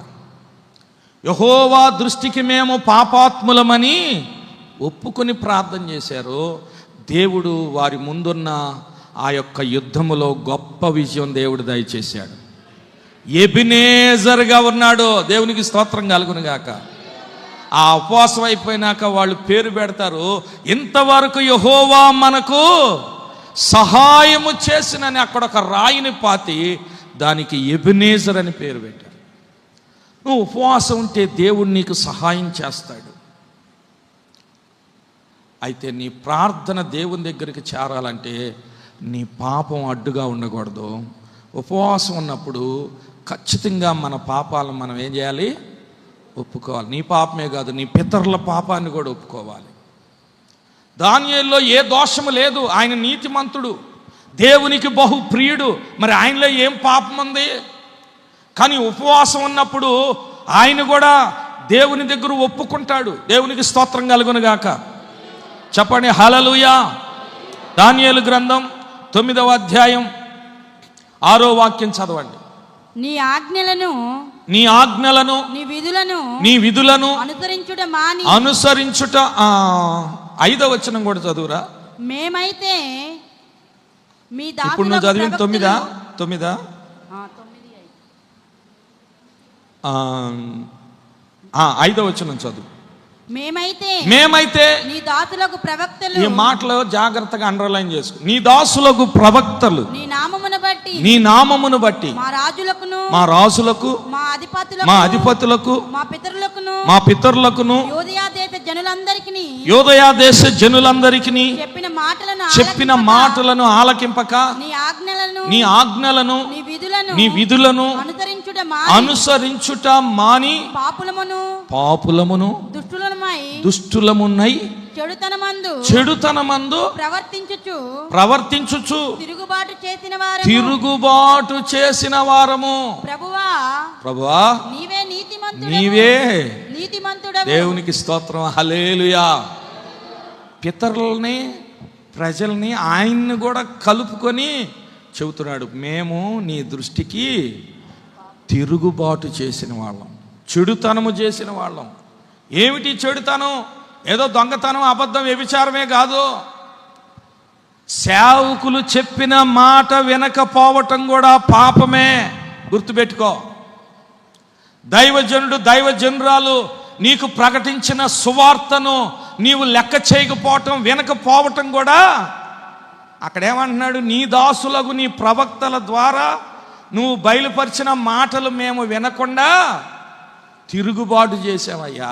యెహోవా దృష్టికి మేము పాపాత్ములమని ఒప్పుకొని ప్రార్థన చేశారు. దేవుడు వారి ముందున్న ఆ యొక్క యుద్ధములో గొప్ప విజయం దేవుడు దయచేశాడు. ఎబినేజర్గా ఉన్నాడు. దేవునికి స్తోత్రం కలుగును గాక. ఆ ఉపవాసం అయిపోయినాక వాళ్ళు పేరు పెడతారు, ఇంతవరకు యెహోవా మనకు సహాయము చేసినని. అక్కడ ఒక రాయిని పాతి దానికి ఎబినేజర్ అని పేరు పెట్టారు. నువ్వు ఉపవాసం ఉంటే దేవుడు నీకు సహాయం చేస్తాడు. అయితే నీ ప్రార్థన దేవుని దగ్గరికి చేరాలంటే నీ పాపం అడ్డుగా ఉండకూడదు. ఉపవాసం ఉన్నప్పుడు ఖచ్చితంగా మన పాపాలను మనం ఏం చేయాలి? ఒప్పుకోవాలి. నీ పాపమే కాదు, నీ పితరుల పాపాన్ని కూడా ఒప్పుకోవాలి. దానియేలులో ఏ దోషము లేదు, ఆయన నీతిమంతుడు, దేవునికి బహు ప్రియుడు. మరి ఆయనలో ఏం పాపం ఉంది? కానీ ఉపవాసం ఉన్నప్పుడు ఆయన కూడా దేవుని దగ్గర ఒప్పుకుంటాడు. దేవునికి స్తోత్రం కలుగును గాక. చెప్పండి హల్లెలూయా. దానియేలు గ్రంథం 9వ అధ్యాయం 6వ వాక్యం చదవండి. నీ ఆజ్ఞలను నీ విధులను అనుసరించుట 5వ వచనం కూడా చదువురా. మేమైతే మీ ఇప్పుడు నువ్వు చదివిన 9 5వ వచనం చదువు. మేమైతే నీ దాసులకు ప్రవక్తలు, ఈ మాటలో జాగ్రత్తగా అండర్లైన్ చేసుకో. నీ దాసులకు ప్రవక్తలు నీ నామమును బట్టి మా రాజులకు మా అధిపతులకు మా పితరులకును యోదయా దేశ జనులందరికీ చెప్పిన మాటలను ఆలకింపక నీ ఆజ్ఞలను నీ విధులను అనుసరించుట మాని పాపులమును దుష్టులమునై చెడుతనమందు ప్రవర్తించుచు తిరుగుబాటు చేసిన వారము. ప్రభువా నీవే దేవునికి స్తోత్రం. హల్లెలూయా. పితరుల్ని ప్రజల్ని ఆయన్ని కూడా కలుపుకొని చెబుతున్నాడు, మేము నీ దృష్టికి తిరుగుబాటు చేసిన వాళ్ళం, చెడుతనము చేసిన వాళ్ళం. ఏమిటి చెడుతనం? ఏదో దొంగతనం, అబద్ధం, వ్యభిచారమే కాదు. సేవకులు చెప్పిన మాట వినకపోవటం కూడా పాపమే. గుర్తుపెట్టుకో. దైవజనుడు దైవజనురాలు నీకు ప్రకటించిన సువార్తను నీవు లెక్క చేయకపోవటం, వినకపోవటం కూడా, అక్కడేమంటున్నాడు? నీ దాసులకు నీ ప్రవక్తల ద్వారా నువ్వు బయలుపరిచిన మాటలు మేము వినకుండా తిరుగుబాటు చేసావయ్యా.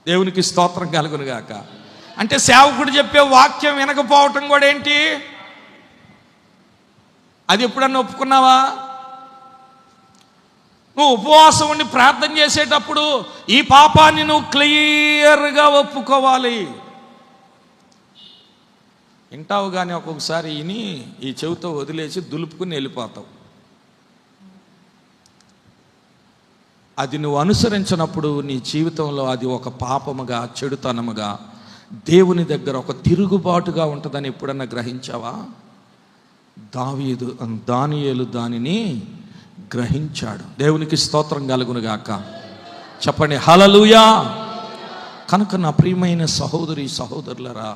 దేవునికి స్తోత్రం కలుగును గాక. అంటే సేవకుడు చెప్పే వాక్యం వినకపోవటం కూడా ఏంటి? అది ఎప్పుడన్నా ఒప్పుకున్నావా? నువ్వు ఉపవాసం ఉండి ప్రార్థన చేసేటప్పుడు ఈ పాపాన్ని నువ్వు క్లియర్గా ఒప్పుకోవాలి. వింటావు కానీ ఒక్కొక్కసారి విని ఈ చెవితో వదిలేసి దులుపుకుని వెళ్ళిపోతావు. అది నువ్వు అనుసరించినప్పుడు నీ జీవితంలో అది ఒక పాపముగా, చెడుతనముగా, దేవుని దగ్గర ఒక తిరుగుబాటుగా ఉంటుందని ఎప్పుడన్నా గ్రహించావా? దానియేలు దానిని గ్రహించాడు. దేవునికి స్తోత్రం కలుగును గాక. చెప్పండి హల్లెలూయా. కనుక నా ప్రియమైన సహోదరి సహోదరులరా,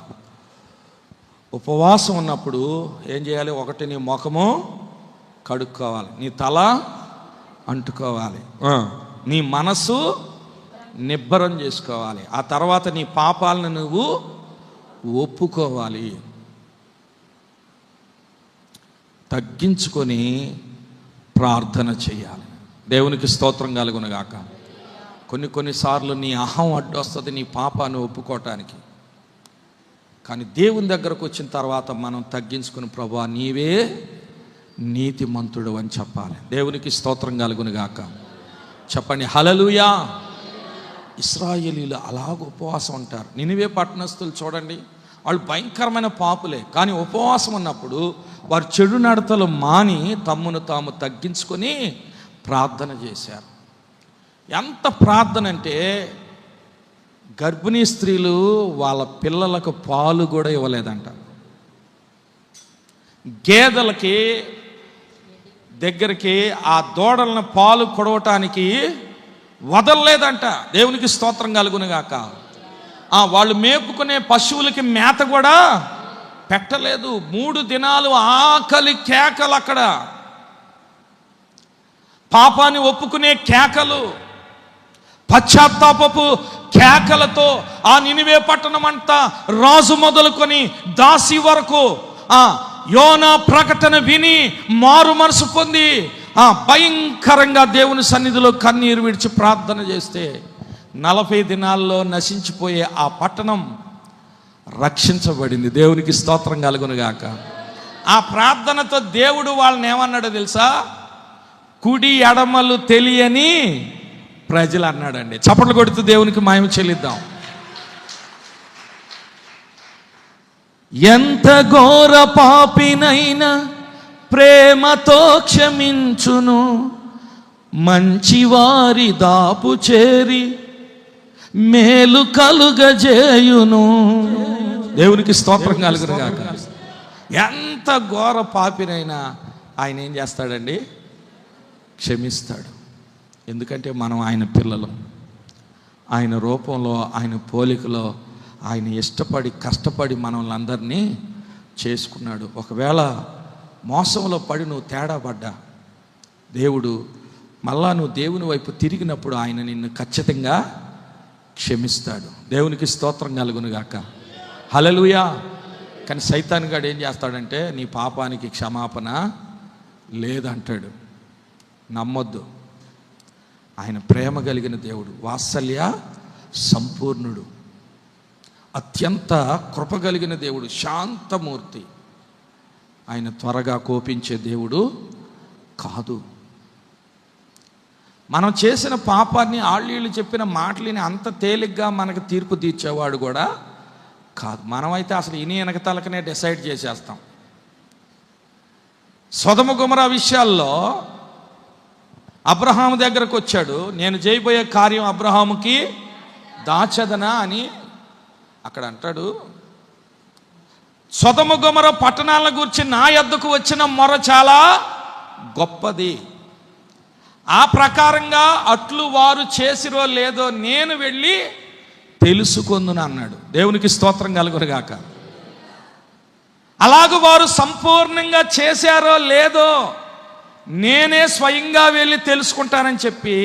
ఉపవాసం ఉన్నప్పుడు ఏం చేయాలి? ఒకటి, నీ ముఖము కడుక్కోవాలి, నీ తల అంటుకోవాలి, నీ మనసు నిబ్బరం చేసుకోవాలి, ఆ తర్వాత నీ పాపాలను నువ్వు ఒప్పుకోవాలి, తగ్గించుకొని ప్రార్థన చేయాలి. దేవునికి స్తోత్రం కలుగును గాక. కొన్నిసార్లు నీ అహం అడ్డొస్తుంది నీ పాపాన్ని ఒప్పుకోవటానికి. కానీ దేవుని దగ్గరకు వచ్చిన తర్వాత మనం తగ్గించుకుని, ప్రభువా నీవే నీతిమంతుడు అని చెప్పాలి. దేవునికి స్తోత్రం కలుగును గాక. చెప్పండి హల్లెలూయా. ఇశ్రాయేలీలు అలాగ ఉపవాసం ఉంటారు. నినివే పట్టణస్థులు చూడండి, వాళ్ళు భయంకరమైన పాపులే, కానీ ఉపవాసం ఉన్నప్పుడు వారు చెడు నడతలు మాని తమ్మును తాము తగ్గించుకొని ప్రార్థన చేశారు. ఎంత ప్రార్థన అంటే, గర్భిణీ స్త్రీలు వాళ్ళ పిల్లలకు పాలు కూడా ఇవ్వలేదంట. గేదెలకి దగ్గరికి ఆ దూడలను పాలు కొడవటానికి వదలలేదంట. దేవునికి స్తోత్రం కలుగును గాక. వాళ్ళు మేపుకునే పశువులకి మేత కూడా పెట్టలేదు. 3 దినాలు ఆకలి కేకలు, అక్కడ పాపాన్ని ఒప్పుకునే కేకలు, పశ్చాత్తాపపు కేకలతో ఆ నినివే పట్టణం అంతా, రాజు మొదలుకొని దాసి వరకు యోనా ప్రకటన విని మారు మనసు పొంది భయంకరంగా దేవుని సన్నిధిలో కన్నీరు విడిచి ప్రార్థన చేస్తే 40 దినాల్లో నశించిపోయే ఆ పట్టణం రక్షించబడింది. దేవునికి స్తోత్రం కలుగునుగాక. ఆ ప్రార్థనతో దేవుడు వాళ్ళని ఏమన్నాడో తెలుసా? కుడి ఎడమలు తెలియని ప్రజలు అన్నాడండి. చప్పట్లు కొడుతూ దేవునికి మహిమ చెల్లిద్దాం. ఎంత ఘోర పాపినైనా ప్రేమతో క్షమించును, మంచివారి దాపు చేరి మేలు కలుగజేయును. దేవునికి స్తోత్రం కలుగునుగాక. ఎంత ఘోర పాపినైనా ఆయన ఏం చేస్తాడండి? క్షమిస్తాడు. ఎందుకంటే మనం ఆయన పిల్లలు. ఆయన రూపంలో, ఆయన పోలికలో, ఆయన ఇష్టపడి కష్టపడి మనల్ని అందరినీ చేసుకున్నాడు. ఒకవేళ మోసంలో పడి నువ్వు తేడా పడ్డా, దేవుడు మళ్ళా నువ్వు దేవుని వైపు తిరిగినప్పుడు ఆయన నిన్ను ఖచ్చితంగా క్షమిస్తాడు. దేవునికి స్తోత్రం కలుగునుగాక. హల్లెలూయా. కానీ సైతాన్ గాడు ఏం చేస్తాడంటే, నీ పాపానికి క్షమాపణ లేదంటాడు. నమ్మొద్దు. ఆయన ప్రేమ కలిగిన దేవుడు, వాత్సల్య సంపూర్ణుడు, అత్యంత కృప కలిగిన దేవుడు, శాంతమూర్తి. ఆయన త్వరగా కోపించే దేవుడు కాదు. మనం చేసిన పాపాన్ని ఆళ్ళీళ్ళు చెప్పిన మాటలని అంత తేలిగ్గా మనకు తీర్పు తీర్చేవాడు కూడా కాదు. మనమైతే అసలు ఇని వెనక తలకనే డిసైడ్ చేసేస్తాం. సొదొమ గొమొర్రా విషయాల్లో అబ్రహాము దగ్గరకు వచ్చాడు. నేను చేయబోయే కార్యం అబ్రహాముకి దాచదనా అని అక్కడ అంటాడు. సొదొమ గొమొర్రా పట్టణాలను గురించి నా యొద్దకు వచ్చిన మొర చాలా గొప్పది. ఆ ప్రకారంగా అట్లు వారు చేసిరో లేదో నేను వెళ్ళి తెలుసుకొందును అన్నాడు. దేవునికి స్తోత్రం కలుగునుగాక. అలాగూ వారు సంపూర్ణంగా చేశారో లేదో నేనే స్వయంగా వెళ్ళి తెలుసుకుంటానని చెప్పి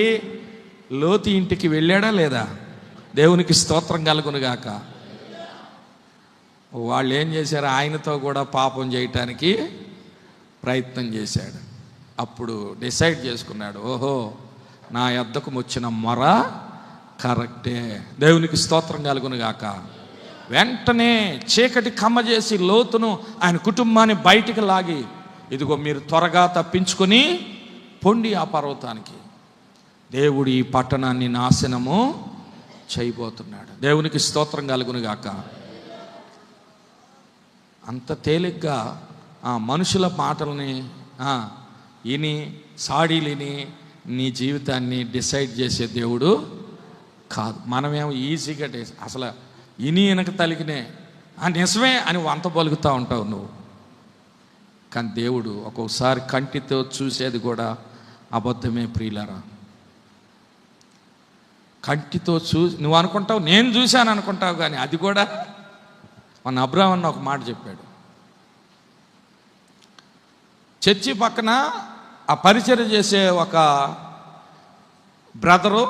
లోతు ఇంటికి వెళ్ళాడా లేదా? దేవునికి స్తోత్రం కలుగునుగాక. వాళ్ళు ఏం చేశారు? ఆయనతో కూడా పాపం చేయటానికి ప్రయత్నం చేశాడు. అప్పుడు డిసైడ్ చేసుకున్నాడు, ఓహో నా యొద్దకు వచ్చిన మొర కరెక్టే. దేవునికి స్తోత్రం కలుగునుగాక. వెంటనే చీకటి కమ్మజేసి లోతును ఆయన కుటుంబాన్ని బయటికి లాగి, ఇదిగో మీరు త్వరగా తప్పించుకొని పొండి ఆ పర్వతానికి, దేవుడు ఈ పట్టణాన్ని నాశనము చేయబోతున్నాడు. దేవునికి స్తోత్రం కలుగునుగాక. అంత తేలిగ్గా ఆ మనుషుల మాటల్ని ఇని సాడీలిని నీ జీవితాన్ని డిసైడ్ చేసే దేవుడు కాదు. మనమేమో ఈజీగా అసలు ఇని వెనక తలిగినే నిజమే అని వంత పలుకుతూ ఉంటావు నువ్వు. కానీ దేవుడు ఒక్కొక్కసారి కంటితో చూసేది కూడా అబద్ధమే ప్రియులారా. కంటితో నువ్వు అనుకుంటావు నేను చూశాను అనుకుంటావు, కానీ అది కూడా మన అబ్రాహాం అన్న ఒక మాట చెప్పాడు. చర్చి పక్కన ఆ పరిచర్య చేసే ఒక బ్రదరు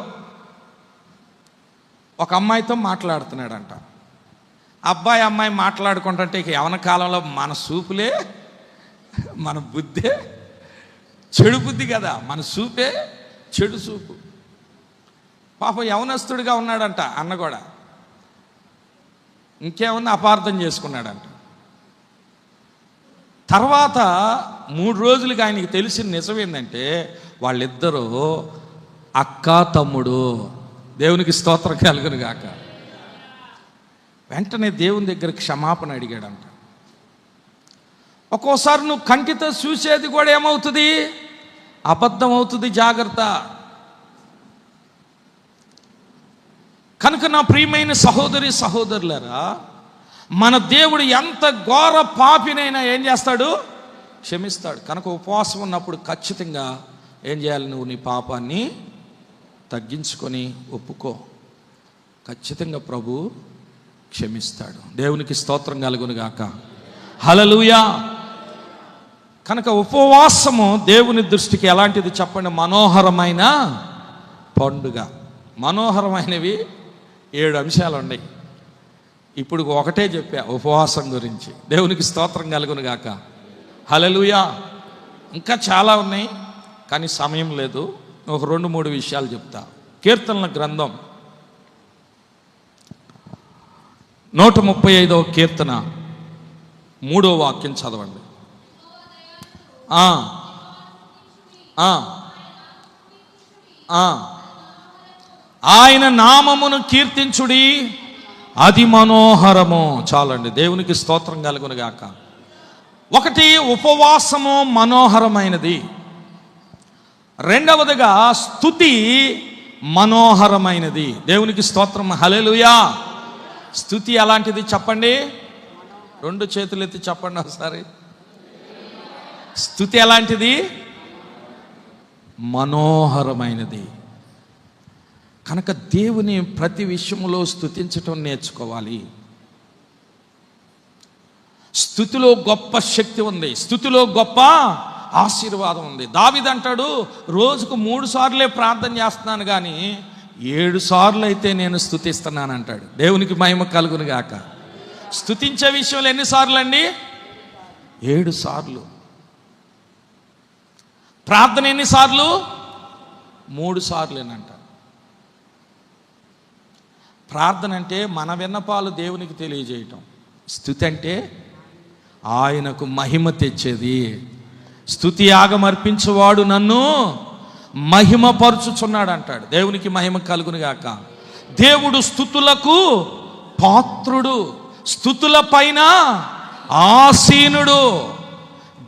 ఒక అమ్మాయితో మాట్లాడుతున్నాడంట. అబ్బాయి అమ్మాయి మాట్లాడుకుంటుంటే ఇక యవన కాలంలో మన చూపులే, మన బుద్ధే చెడు బుద్ధి కదా, మన చూపే చెడు చూపు. పాపం యవనస్తుడిగా ఉన్నాడంట అన్న కూడా. ఇంకేమన్నా అపార్థం చేసుకున్నాడంట. తర్వాత 3 రోజులుగా ఆయనకి తెలిసిన నిజం ఏంటంటే వాళ్ళిద్దరూ అక్క తమ్ముడు. దేవునికి స్తోత్రం కలుగునుగాక. వెంటనే దేవుని దగ్గర క్షమాపణ అడిగాడంట. ఒక్కోసారి నువ్వు కంటితో చూసేది కూడా ఏమవుతుంది? అబద్ధం అవుతుంది. జాగ్రత్త. కనుక నా ప్రియమైన సహోదరి సహోదరులారా, మన దేవుడు ఎంత ఘోర పాపినైనా ఏం చేస్తాడు? క్షమిస్తాడు. కనుక ఉపవాసం ఉన్నప్పుడు ఖచ్చితంగా ఏం చేయాలి? నువ్వు నీ పాపాన్ని తగ్గించుకొని ఒప్పుకో. ఖచ్చితంగా ప్రభు క్షమిస్తాడు. దేవునికి స్తోత్రం కలుగునుగాక. హల్లెలూయా. కనుక ఉపవాసము దేవుని దృష్టికి ఎలాంటిది చెప్పండి? మనోహరమైన పండుగ. మనోహరమైనవి 7 అంశాలు ఉన్నాయి. ఇప్పుడు ఒకటే చెప్పా ఉపవాసం గురించి. దేవునికి స్తోత్రం కలుగునుగాక. హల్లెలూయా. ఇంకా చాలా ఉన్నాయి. కానీ సమయం లేదు. ఒక 2-3 విషయాలు చెప్తా. కీర్తనల గ్రంథం 135వ కీర్తన 3వ వాక్యం చదవండి. ఆయన నామమును కీర్తించుడి, అది మనోహరము. చాలండి, దేవునికి స్తోత్రం కలుగును గాక. ఒకటి, ఉపవాసము మనోహరమైనది. రెండవదిగా స్తుతి మనోహరమైనది. దేవునికి స్తోత్రం, హల్లెలూయా. స్తుతి అలాంటిది చెప్పండి, 2 చేతులు ఎత్తి చెప్పండి ఒకసారి. స్తుతి ఎలాంటిది? మనోహరమైనది. కనుక దేవుని ప్రతి విషయంలో స్తుతించటం నేర్చుకోవాలి. స్తుతిలో గొప్ప శక్తి ఉంది, స్తుతిలో గొప్ప ఆశీర్వాదం ఉంది. దావీదు అంటాడు, రోజుకు 3 సార్లే ప్రార్థన చేస్తున్నాను కానీ 7 సార్లు అయితే నేను స్తుతిస్తున్నాను అంటాడు. దేవునికి మహిమ కలుగును గాక. స్తుతించే విషయంలో ఎన్నిసార్లు అండి? 7 సార్లు. ప్రార్థన ఎన్నిసార్లు? 3 సార్లేనంట. ప్రార్థన అంటే మన విన్నపాలు దేవునికి తెలియజేయటం. స్తుతి అంటే ఆయనకు మహిమ తెచ్చేది. స్తుతి యాగం అర్పించువాడు నన్ను మహిమపరుచుచున్నాడు అంటాడు. దేవునికి మహిమ కలుగును గాక. దేవుడు స్తుతులకు పాత్రుడు, స్తుతుల పైన ఆసీనుడు.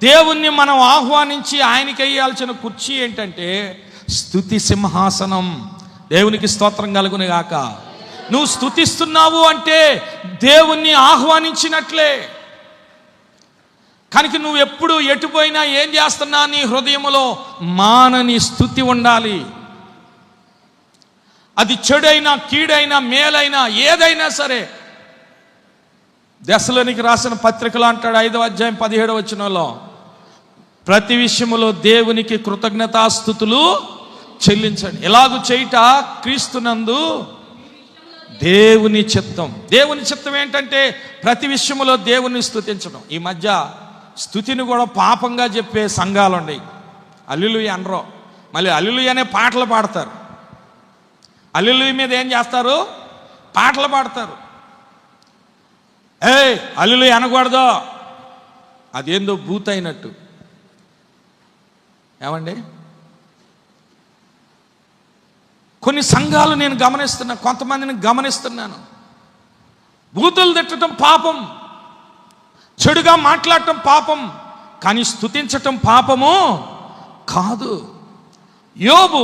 దేవుణ్ణి మనం ఆహ్వానించి ఆయనకి వేయాల్సిన కుర్చీ ఏంటంటే స్తుతి సింహాసనం. దేవునికి స్తోత్రం కలుగును గాక. నువ్వు స్తుతిస్తున్నావు అంటే దేవుణ్ణి ఆహ్వానించినట్లే. కనుక నువ్వు ఎప్పుడు ఎటుపోయినా ఏం చేస్తున్నా నీ హృదయంలో మానని స్తుతి ఉండాలి. అది చెడైనా, కీడైనా, మేలైనా, ఏదైనా సరే. దశలోనికి రాసిన పత్రికలో అంటాడు 5వ అధ్యాయం 17వ వచనంలో, ప్రతి విషయములో దేవునికి కృతజ్ఞతాస్తుతులు చెల్లించండి. ఎలాగూ చేయుట క్రీస్తునందు దేవుని చిత్తం. దేవుని చిత్తం ఏంటంటే ప్రతి విషయములో దేవుని స్తుతించడం. ఈ మధ్య స్తుతిని కూడా పాపంగా చెప్పే సంఘాలు ఉన్నాయి. హల్లెలూయా అనరు, మళ్ళీ హల్లెలూయా అనే పాటలు పాడతారు. హల్లెలూయా మీద ఏం చేస్తారు? పాటలు పాడతారు. హల్లెలూయా అనకూడదు, అదేందో బూత్ అయినట్టు. ఏమండి, కొన్ని సంఘాలు నేను గమనిస్తున్నా, కొంతమందిని గమనిస్తున్నాను. బూతులు తిట్టడం పాపం, చెడుగా మాట్లాడటం పాపం, కానీ స్తుతించటం పాపము కాదు. యోబు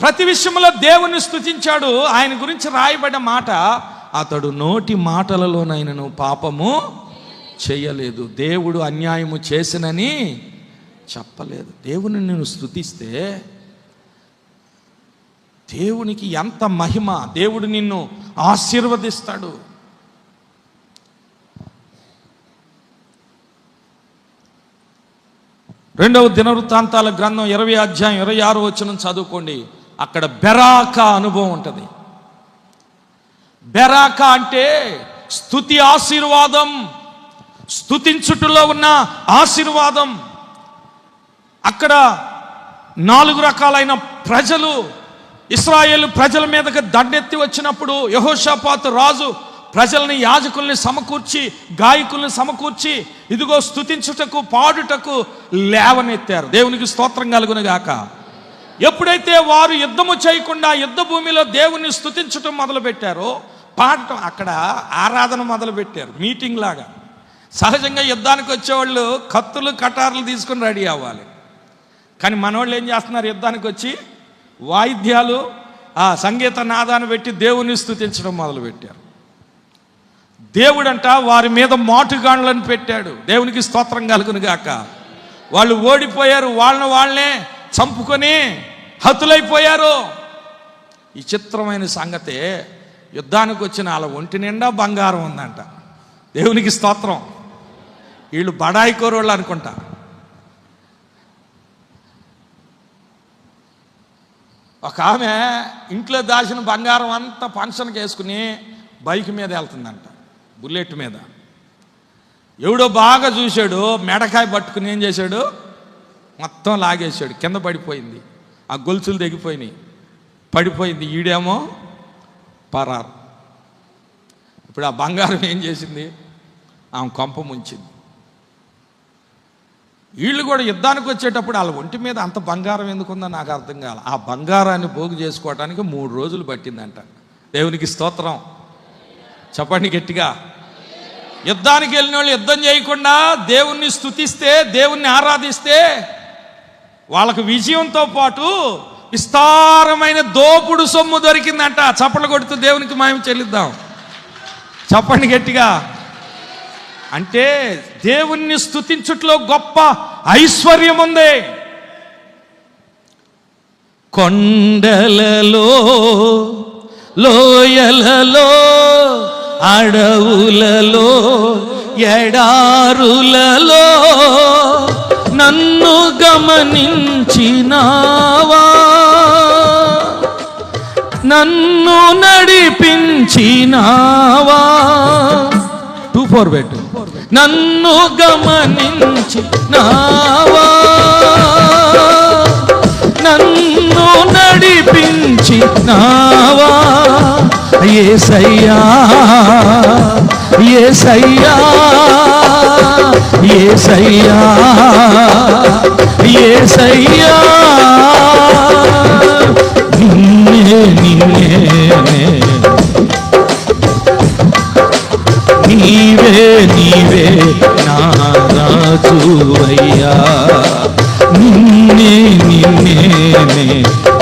ప్రతి విషయంలో దేవుని స్తుతించాడు. ఆయన గురించి రాయబడ్డ మాట, అతడు నోటి మాటలలోనైనను పాపము చేయలేదు, దేవుడు అన్యాయము చేసినని చెప్పలేదు. దేవుని నేను స్తుతిస్తే దేవునికి ఎంత మహిమ, దేవుడు నిన్ను ఆశీర్వదిస్తాడు. రెండవ దినవృత్తాంతాల గ్రంథం 20వ అధ్యాయం 26వ వచనం చదువుకోండి. అక్కడ బెరాకా అనుభవం ఉంటుంది. బెరాకా అంటే స్తుతి ఆశీర్వాదం, స్తుతించుటలో ఉన్న ఆశీర్వాదం. అక్కడ 4 రకాలైన ప్రజలు, ఇశ్రాయేలు ప్రజల మీదకి దండెత్తి వచ్చినప్పుడు యెహోషాపాతు రాజు ప్రజల్ని, యాజకుల్ని సమకూర్చి, గాయకుల్ని సమకూర్చి, ఇదిగో స్తుతించుటకు, పాడుటకు లేవనెత్తారు. దేవునికి స్తోత్రం కలుగును గాక. ఎప్పుడైతే వారు యుద్ధము చేయకుండా యుద్ధ భూమిలో దేవుని స్తుతించటం మొదలుపెట్టారో, పాడటం, అక్కడ ఆరాధన మొదలుపెట్టారు. మీటింగ్ లాగా. సహజంగా యుద్ధానికి వచ్చేవాళ్ళు కత్తులు, కటార్లు తీసుకుని రెడీ అవ్వాలి. కానీ మనవాళ్ళు ఏం చేస్తున్నారు? యుద్ధానికి వచ్చి వాయిద్యాలు, సంగీత నాదాన్ని పెట్టి దేవుని స్తుతించడం మొదలుపెట్టారు. దేవుడంట వారి మీద మాటుగాండ్లను పెట్టాడు. దేవునికి స్తోత్రం కలుగును గాక. వాళ్ళు ఓడిపోయారు, వాళ్ళని వాళ్ళనే చంపుకొని హతులైపోయారు. ఈ చిత్రమైన సంగతే, యుద్ధానికి వచ్చిన వాళ్ళ ఒంటి నిండా బంగారం ఉందంట. దేవునికి స్తోత్రం. వీళ్ళు బడాయి కోరోళ్ళు అనుకుంటా. ఒక ఆమె ఇంట్లో దాచిన బంగారం అంతా ఫంక్షన్కి వేసుకుని బైక్ మీద వెళ్తుందంట, బుల్లెట్ మీద. ఎవడో బాగా చూశాడు, మెడకాయ పట్టుకుని ఏం చేశాడు? మొత్తం లాగేశాడు, కింద పడిపోయింది, ఆ గొలుసులు తెగిపోయినాయి, పడిపోయింది. ఈడేమో పరారు. ఇప్పుడు ఆ బంగారం ఏం చేసింది? ఆమె కొంప ముంచింది. వీళ్ళు కూడా యుద్ధానికి వచ్చేటప్పుడు వాళ్ళ ఒంటి మీద అంత బంగారం ఎందుకుందో నాకు అర్థం కాల. ఆ బంగారాన్ని పోగు చేసుకోవడానికి 3 రోజులు పట్టిందంట. దేవునికి స్తోత్రం చెప్పండి గట్టిగా. యుద్ధానికి వెళ్ళిన వాళ్ళు యుద్ధం చేయకుండా దేవుణ్ణి స్తుతిస్తే, దేవుణ్ణి ఆరాధిస్తే వాళ్ళకు విజయంతో పాటు విస్తారమైన దోపుడు సొమ్ము దొరికిందంట. చప్పట్లు కొడుతూ దేవునికి మహిమ చెల్లిద్దాం. చెప్పండి గట్టిగా. అంటే దేవుణ్ణి స్తుతించుట్లో గొప్ప ఐశ్వర్యం ఉంది. కొండలలో, లోయలలో, అడవులలో, ఎడారులలో నన్ను గమనించినావా, నన్ను నడిపించినావా. 2-4 పెట్టు. నన్ను గమనించినావా, నన్ను నడిపించినావా. యేసయ్యా, యేసయ్యా, యేసయ్యా, యేసయ్యా. నిన్నే నిన్నే నీవే నీవే నా రాజువయ్యా. నిన్నే నిన్నే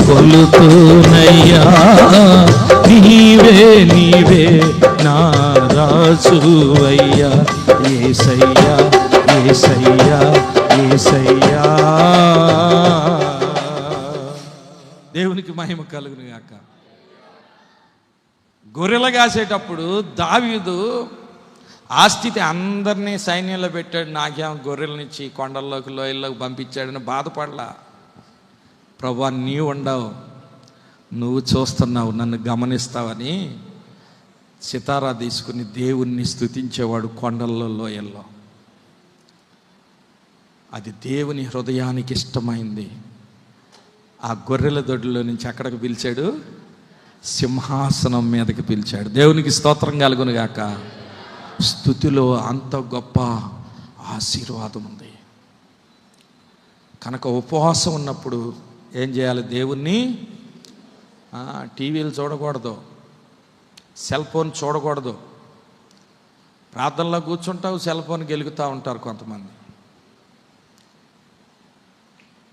కొలుతునయ్యా. నీవే నీవే నా రాజువయ్యా. యేసయ్యా, యేసయ్యా, యేసయ్యా. దేవునికి మహిమ కలుగును గాక. గొర్రెలు కాసేటప్పుడు దావీదు ఆ స్థితి, అందరినీ సైన్యంలో పెట్టాడు, నాకేమో గొర్రెలనిచ్చి కొండల్లోకి లోయల్లోకి పంపించాడని బాధపడలా. ప్రభువా నీవు ఉండవు, నువ్వు చూస్తున్నావు, నన్ను గమనిస్తావని సితారా తీసుకుని దేవుణ్ణి స్తుతించేవాడు కొండల్లో లోయల్లో. అది దేవుని హృదయానికి ఇష్టమైంది. ఆ గొర్రెల దొడ్లో నుంచి ఎక్కడికి పిలిచాడు? సింహాసనం మీదకి పిలిచాడు. దేవునికి స్తోత్రం కలుగును గాక. స్తుతిలో అంత గొప్ప ఆశీర్వాదం ఉంది కనుక ఉపవాసం ఉన్నప్పుడు ఏం చేయాలి? దేవుణ్ణి టీవీలు చూడకూడదు, సెల్ ఫోన్ చూడకూడదు. ప్రార్థనలో కూర్చుంటావు, సెల్ ఫోన్ గెలుగుతూ ఉంటారు కొంతమంది,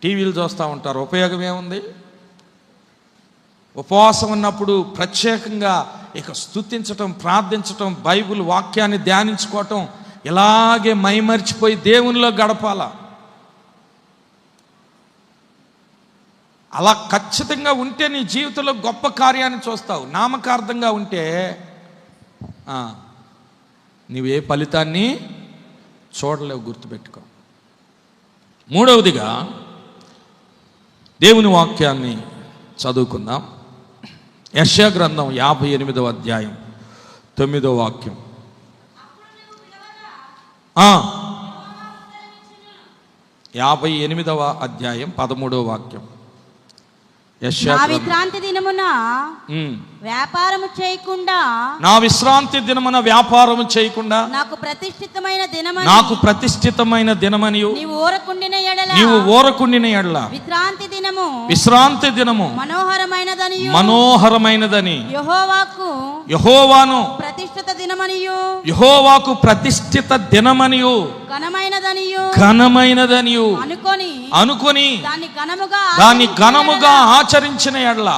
టీవీలు చూస్తూ ఉంటారు. ఉపయోగం ఏముంది? ఉపవాసం ఉన్నప్పుడు ప్రత్యేకంగా ఇక స్తుతించటం, ప్రార్థించటం, బైబిల్ వాక్యాన్ని ధ్యానించుకోవటం, ఇలాగే మైమరిచిపోయి దేవునిలో గడపాల. అలా ఖచ్చితంగా ఉంటే నీ జీవితంలో గొప్ప కార్యాన్ని చూస్తావు. నామకార్థంగా ఉంటే నీవే ఫలితాన్ని చూడలేవు, గుర్తుపెట్టుకో. మూడవదిగా దేవుని వాక్యాన్ని చదువుకుందాం. యెషయా గ్రంథం 58వ అధ్యాయం 9వ వాక్యం. 58వ అధ్యాయం 13వ వాక్యం. నా విశ్రాంతి దినమున వ్యాపారము చేయకుండా, నా విశ్రాంతి దినమున వ్యాపారము చేయకుండా, నాకు ప్రతిష్ఠితమైన దినమని, నాకు ప్రతిష్ఠితమైన దినమనియు నీవు ఊరకుండిన ఎడల, నీవు ఊరకుండిన ఎడల విశ్రాంతి దినము, విశ్రాంతి దినము మనోహరమైనదనియు, మనోహరమైనదని యెహోవాను ప్రతిష్ఠిత దినమనియు, యెహోవాకు ప్రతిష్ఠిత దినమనియు, ఘనమైనదనియు అనుకొని దాన్ని ఘనముగా ఆచరించిన ఎడల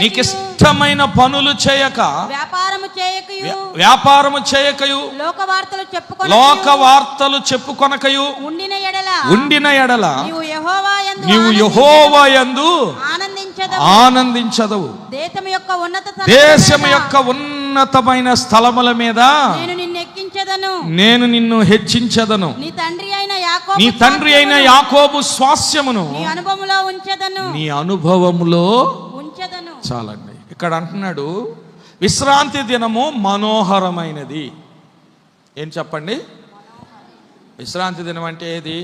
నీకిష్టమైన పనులు చేయక వ్యాపారము చేయకయు లోక వార్తలు చెప్పుకొనకయు ఉండిన ఎడల నీవు యెహోవా యందు ఆనందించదవు. దేశం యొక్క ఉన్నతమైన స్థలముల మీద నేను నిన్ను హెచ్చించదను. నీ తండ్రి అయిన యాకోబు స్వాస్యమును నీ అనుభవములో ఉంచెదను. చాలండి. ఇక్కడ అంటున్నాడు విశ్రాంతి దినము మనోహరమైనది. ఏం చెప్పండి? విశ్రాంతి దినం అంటే ఏది?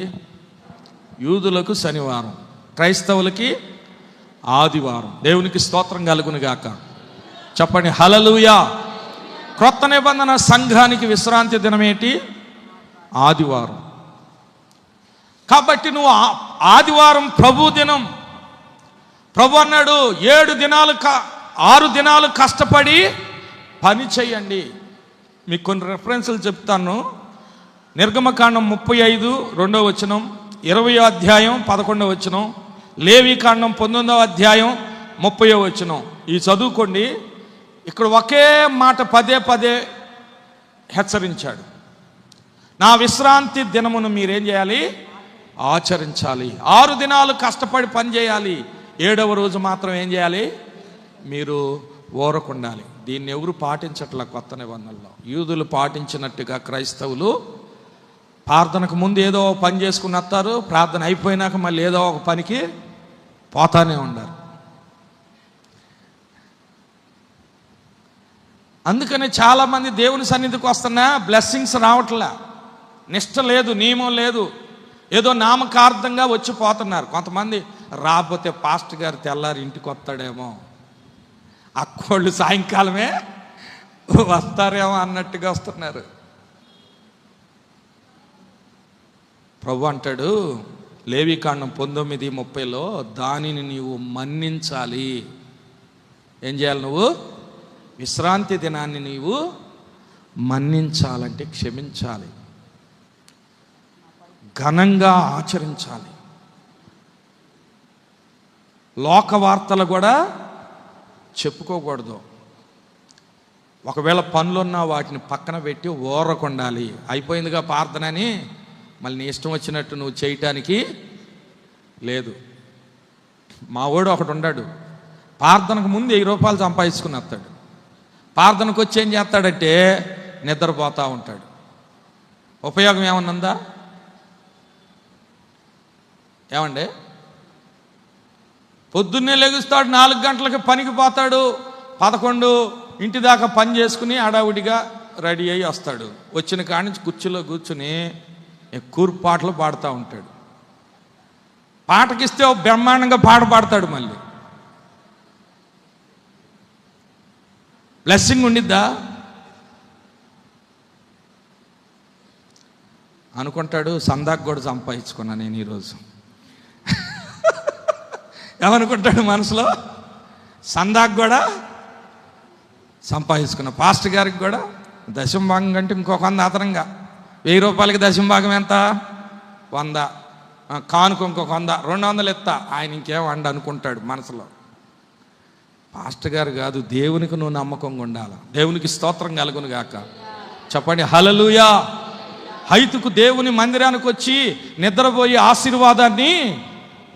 యూదులకు శనివారం, క్రైస్తవులకి ఆదివారం. దేవునికి స్తోత్రం కలుగును గాక. చెప్పండి హల్లెలూయా. క్రొత్త నిబంధన సంఘానికి విశ్రాంతి దినం ఏంటి? ఆదివారం. కాబట్టి నువ్వు ఆదివారం ప్రభు దినం. ప్రభు అన్నాడు 6 దినాలు కష్టపడి పని చేయండి. మీకు కొన్ని రెఫరెన్సులు చెప్తాను. నిర్గమకాండం 35 2వ వచనం, 20వ అధ్యాయం 11వ వచనం, లేవీకాండం 19వ అధ్యాయం 30వ వచనం. ఈ చదువుకోండి. ఇక్కడ ఒకే మాట పదే హెచ్చరించాడు. నా విశ్రాంతి దినమును మీరేం చేయాలి? ఆచరించాలి. 6 దినాలు కష్టపడి పని చేయాలి. 7వ రోజు మాత్రం ఏం చేయాలి? మీరు ఊరకుండాలి. దీన్ని ఎవరు పాటించట్లా కొత్త నిబంధనలో. యూదులు పాటించినట్టుగా క్రైస్తవులు ప్రార్థనకు ముందు ఏదో పని చేసుకుని వస్తారు, ప్రార్థన అయిపోయినాక మళ్ళీ ఏదో ఒక పనికి పోతానే ఉండారు. అందుకని చాలామంది దేవుని సన్నిధికి వస్తున్నా బ్లెస్సింగ్స్ రావట్లా, నిష్ట లేదు, నియమం లేదు, ఏదో నామకార్థంగా వచ్చి పోతున్నారు. కొంతమంది రాకపోతే పాస్టర్ గారు తెల్లారి ఇంటికి వస్తాడేమో, అక్కోళ్ళు సాయంకాలమే వస్తారేమో అన్నట్టుగా వస్తున్నారు. ప్రభు అంటాడు లేవీకాండం 19:30 దానిని నీవు మన్నించాలి. ఏం చేయాలి? నువ్వు విశ్రాంతి దినాన్ని నీవు మన్నించాలంటే క్షమించాలి, ఘనంగా ఆచరించాలి. లోక వార్తలు కూడా చెప్పుకోకూడదు. ఒకవేళ పనులున్నా వాటిని పక్కన పెట్టి ఊరకుండాలి. అయిపోయిందిగా ప్రార్థన అని మళ్ళీ నీ ఇష్టం వచ్చినట్టు నువ్వు చేయటానికి లేదు. మా వాడు ఒకడు ఉన్నాడు, ప్రార్థనకు ముందు 1000 రూపాయలు సంపాదించుకుని వస్తాడు. ప్రార్థనకు వచ్చి ఏం చేస్తాడంటే నిద్రపోతూ ఉంటాడు. ఉపయోగం ఏమన్నుందా? ఏమండి? పొద్దున్నే లెగుస్తాడు, 4 గంటలకి పనికి పోతాడు, 11 ఇంటి దాకా పని చేసుకుని హడావుడిగా రెడీ అయ్యి వస్తాడు. వచ్చిన కాడి నుంచి కుర్చీలో కూర్చుని కూర్పాటలు పాడుతూ ఉంటాడు. పాటకిస్తే బ్రహ్మాండంగా పాట పాడతాడు. మళ్ళీ బ్లెస్సింగ్ ఉండిద్దా? అనుకుంటాడు సందాకు కూడా సంపాదించుకున్నా నేను ఈరోజు. ఏమనుకుంటాడు మనసులో? సందాకు కూడా సంపాదించుకున్నా, పాస్టర్ గారికి కూడా దశంభాగం కంటే ఇంకొక 100 అదనంగా. 1000 రూపాయలకి దశంభాగం ఎంత? 100. కానుక ఇంకొక 100, 200 ఎత్తా. ఆయన ఇంకేం అండి అనుకుంటాడు మనసులో. పాస్టర్ గారు కాదు, దేవునికి నువ్వు నమ్మకంగా ఉండాలి. దేవునికి స్తోత్రం కలుగును గాక. చెప్పండి హల్లెలూయా. హైతుకు దేవుని మందిరానికి వచ్చి నిద్రపోయి ఆశీర్వాదాన్ని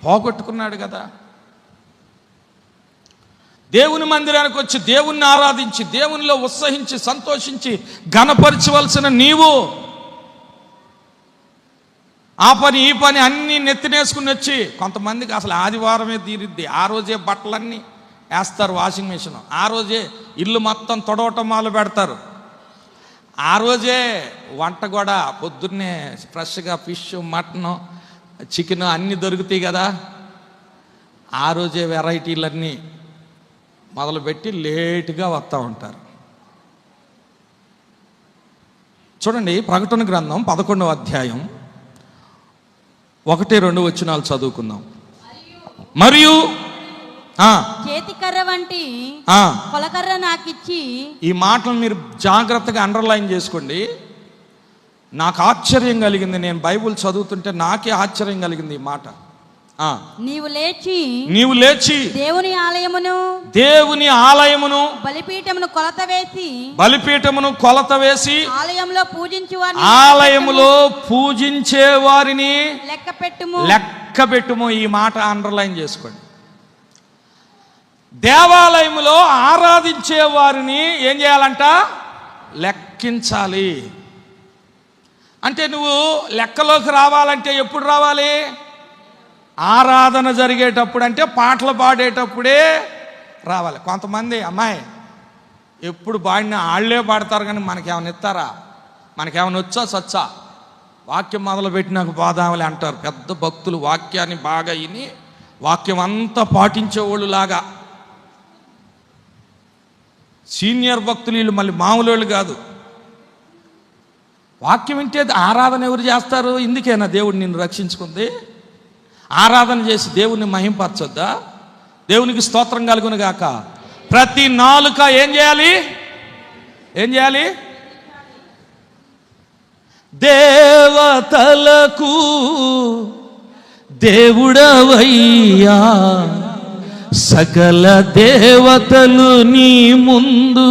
పోగొట్టుకున్నాడు కదా. దేవుని మందిరానికి వచ్చి దేవుణ్ణి ఆరాధించి దేవునిలో ఉత్సహించి సంతోషించి ఘనపరచవలసిన నీవు ఆ పని ఈ పని అన్నీ నెత్తినేసుకుని వచ్చి, కొంతమందికి అసలు ఆదివారమే తీరిద్ది. ఆ రోజే బట్టలన్నీ వేస్తారు వాషింగ్ మిషన్, ఆ రోజే ఇల్లు మొత్తం తొడవటం మొదలు పెడతారు, ఆ రోజే వంట కూడా పొద్దున్నే ఫ్రెష్గా ఫిష్, మటన్, చికెన్ అన్నీ దొరుకుతాయి కదా. ఆ రోజే వెరైటీలన్నీ మొదలుపెట్టి లేటుగా వస్తూ ఉంటారు. చూడండి ప్రకటన గ్రంథం 11వ అధ్యాయం 1-2 వచనాలు చదువుకుందాం. మరియు చేతికర్ర వంటి కొలకర్ర నాకిచ్చి, ఈ మాటలు మీరు జాగ్రత్తగా అండర్లైన్ చేసుకోండి. నాకు ఆశ్చర్యం కలిగింది, నేను బైబుల్ చదువుతుంటే నాకే ఆశ్చర్యం కలిగింది ఈ మాట. నీవు లేచి దేవుని ఆలయమును బలిపీఠమును కొలత వేసి ఆలయములో పూజించే వారిని లెక్క పెట్టుము. ఈ మాట అండర్లైన్ చేసుకోండి. దేవాలయములో ఆరాధించే వారిని ఏం చేయాలంట? లెక్కించాలి. అంటే నువ్వు లెక్కలోకి రావాలంటే ఎప్పుడు రావాలి? ఆరాధన జరిగేటప్పుడు, అంటే పాటలు పాడేటప్పుడే రావాలి. కొంతమంది అమ్మాయి ఎప్పుడు పాడినా వాళ్ళే పాడతారు, కానీ మనకేమైనా ఇస్తారా? మనకేమైనా వచ్చా సచ్చా? వాక్యం మొదలుపెట్టి నాకు బాధామలే అంటారు పెద్ద భక్తులు. వాక్యాన్ని బాగా విని వాక్యం అంతా పాటించేవాళ్ళు లాగా సీనియర్ భక్తులు వీళ్ళు, మళ్ళీ మామూలు వాళ్ళు కాదు. వాక్యం వింటే ఆరాధన ఎవరు చేస్తారు? ఇందుకేనా దేవుడు నిన్ను రక్షించుకుంది? ఆరాధన చేసి దేవుణ్ణి మహింపరచొద్దా? దేవునికి స్తోత్రం కలుగును గాక. ప్రతి నాలుక ఏం చేయాలి? ఏం చేయాలి? దేవతలకు దేవుడవయ్యా, సకల దేవతలు నీ ముందు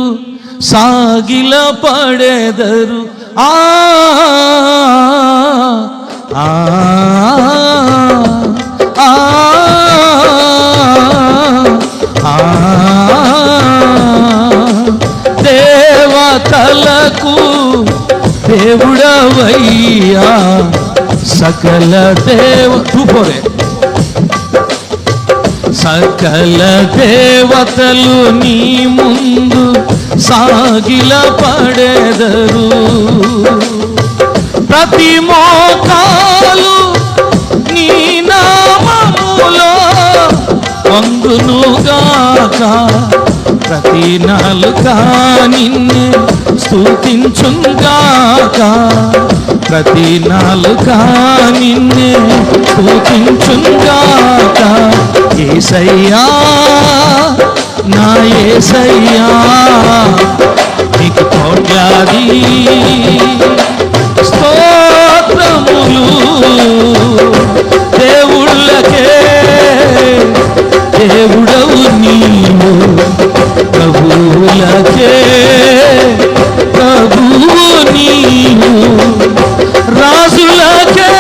సాగిల పడెదరు. ఆ ఆ ఆ దేవతలకు దేవుడవయ్యా, సకల సకల దేవతలు నీ ముందు సాగిల పడెదరు. ప్రతి మోకాలు నీ నామములో వంగునుగాక, ప్రతి నాలుక నిన్ను స్తుతించుగాక, ప్రతి నాలుక నిన్ను స్తుతించుగాక. యేసయ్యా నా యేసయ్యా, నీకు కోట్లాది స్తోత్రములు. దేవుళ్ళకే దేవుడవు నీవు, ప్రభువులకే ప్రభువు నీవు, రాజులకే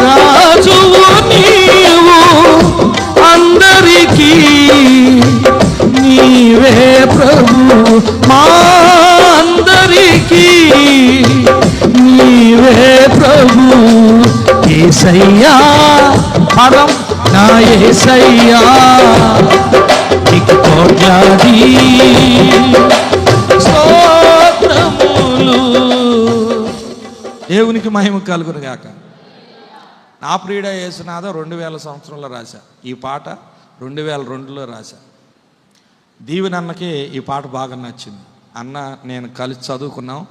రాజువు నీవు, అందరికీ నీవే ప్రభువు, మా అందరికీ నీవే ప్రభువు. యేసయ్యా పదం నా యేసయ్యా, నీకు కోట్లాది స్తోత్రములు. దేవునికి మహిమ కలుగును గాక. నా ప్రియుడ యేసునాథ 2000 సంవత్సరంలో రాశా ఈ పాట, 2002లో రాశా. దీవెన అన్నకి ఈ పాట బాగా నచ్చింది. అన్న నేను కలిసి చదువుకున్నాం.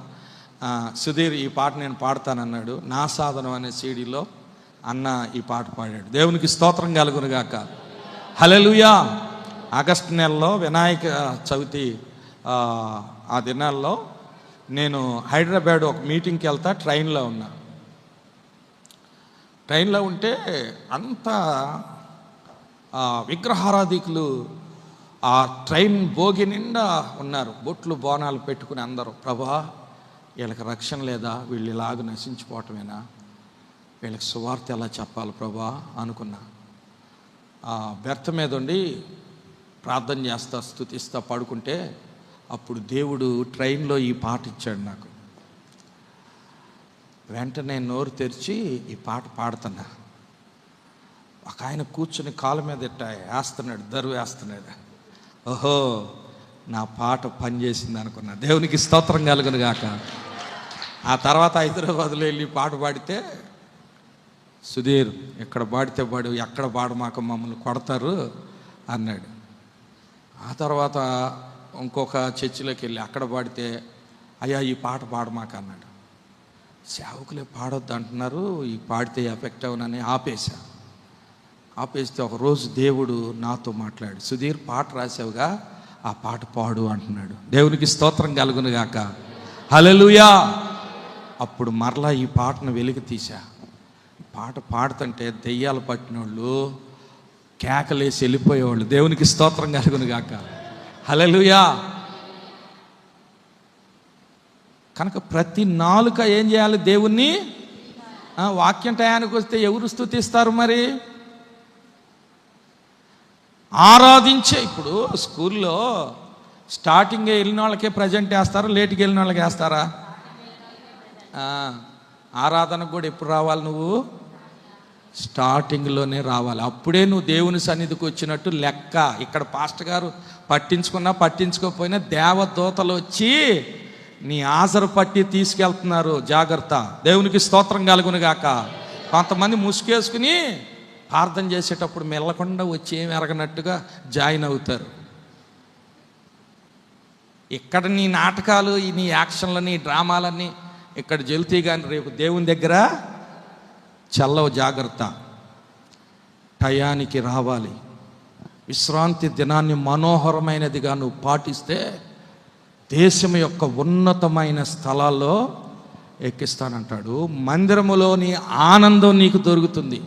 సుధీర్ ఈ పాట నేను పాడతానన్నాడు. నా సాధనం అనే సీడీలో అన్న ఈ పాట పాడాడు. దేవునికి స్తోత్రం కలుగును గాక. హల్లెలూయా. ఆగస్టు నెలలో వినాయక చవితి ఆ దినాల్లో నేను హైదరాబాద్ ఒక మీటింగ్కి వెళ్తా. ట్రైన్లో ఉన్నా. ట్రైన్లో ఉంటే అంతా విగ్రహారాధికులు ఆ ట్రైన్ భోగి నిండా ఉన్నారు. బొట్లు బోనాలు పెట్టుకుని అందరూ, ప్రభా వీళ్ళకి రక్షణ లేదా, వీళ్ళు ఇలాగ నశించిపోవటమేనా, వీళ్ళకి సువార్త ఎలా చెప్పాలి ప్రభా అనుకున్నా. బెర్త మీద ఉండి ప్రార్థన చేస్తా, స్తుతిస్తా పడుకుంటే అప్పుడు దేవుడు ట్రైన్లో ఈ పాట ఇచ్చాడు నాకు. వెంటనే నోరు తెరిచి ఈ పాట పాడుతున్నా. ఒక ఆయన కూర్చుని కాళ్ళ మీద ఇట్ట వేస్తున్నాడు, దరువు వేస్తున్నాడు. ఓహో నా పాట పనిచేసింది అనుకున్నా. దేవునికి స్తోత్రం కలుగును గాక. ఆ తర్వాత హైదరాబాద్లో వెళ్ళి పాట పాడితే, సుధీర్ ఎక్కడ పాడితే పాడు, ఎక్కడ పాడమాక మమ్మల్ని కొడతారు అన్నాడు. ఆ తర్వాత ఇంకొక చర్చిలోకి వెళ్ళి అక్కడ పాడితే, అయ్యా ఈ పాట పాడమాక అన్నాడు. సేవకులే పాడొద్దు అంటున్నారు, ఈ పాడితే ఎఫెక్ట్ అవునని ఆపేస్తే ఒకరోజు దేవుడు నాతో మాట్లాడు, సుధీర్ పాట రాసావుగా ఆ పాట పాడు అంటున్నాడు. దేవునికి స్తోత్రం కలుగును గాక. హల్లెలూయా. అప్పుడు మరలా ఈ పాటను వెలికి తీసా. పాట పాడుతుంటే దెయ్యాలు పట్టినోళ్ళు కేకలేసి వెళ్ళిపోయేవాళ్ళు. దేవునికి స్తోత్రం కలుగును గాక. హల్లెలూయా. కనుక ప్రతి నాలుక ఏం చేయాలి? దేవుణ్ణి. వాక్యం టయానికి వస్తే ఎవరు స్తుతిస్తారు మరి? ఆరాధించే. ఇప్పుడు స్కూల్లో స్టార్టింగ్ వెళ్ళిన వాళ్ళకే ప్రజెంట్ వేస్తారా, లేట్కి వెళ్ళిన వాళ్ళకి వేస్తారా? ఆరాధనకు కూడా ఎప్పుడు రావాలి? నువ్వు స్టార్టింగ్లోనే రావాలి. అప్పుడే నువ్వు దేవుని సన్నిధికి వచ్చినట్టు లెక్క. ఇక్కడ పాస్టర్ గారు పట్టించుకున్నా పట్టించుకోకపోయినా దేవదూతలు వచ్చి నీ ఆసరు పట్టి తీసుకెళ్తున్నారు, జాగ్రత్త. దేవునికి స్తోత్రం కలుగును గాక. కొంతమంది ముసుగేసుకుని ప్రార్థన చేసేటప్పుడు మెల్లకుండా వచ్చి ఏమి ఎరగనట్టుగా జాయిన్ అవుతారు. ఇక్కడ నీ నాటకాలు, నీ యాక్షన్లని, డ్రామాలన్నీ ఇక్కడ జల్తీ కానీ రేపు దేవుని దగ్గర చల్లవు. జాగ్రత్త. టయానికి రావాలి. విశ్రాంతి దినాన్ని మనోహరమైనదిగా నువ్వు పాటిస్తే దేశం యొక్క ఉన్నతమైన స్థలాల్లో ఎక్కిస్తానంటాడు. మందిరములోని ఆనందం నీకు దొరుకుతుంది.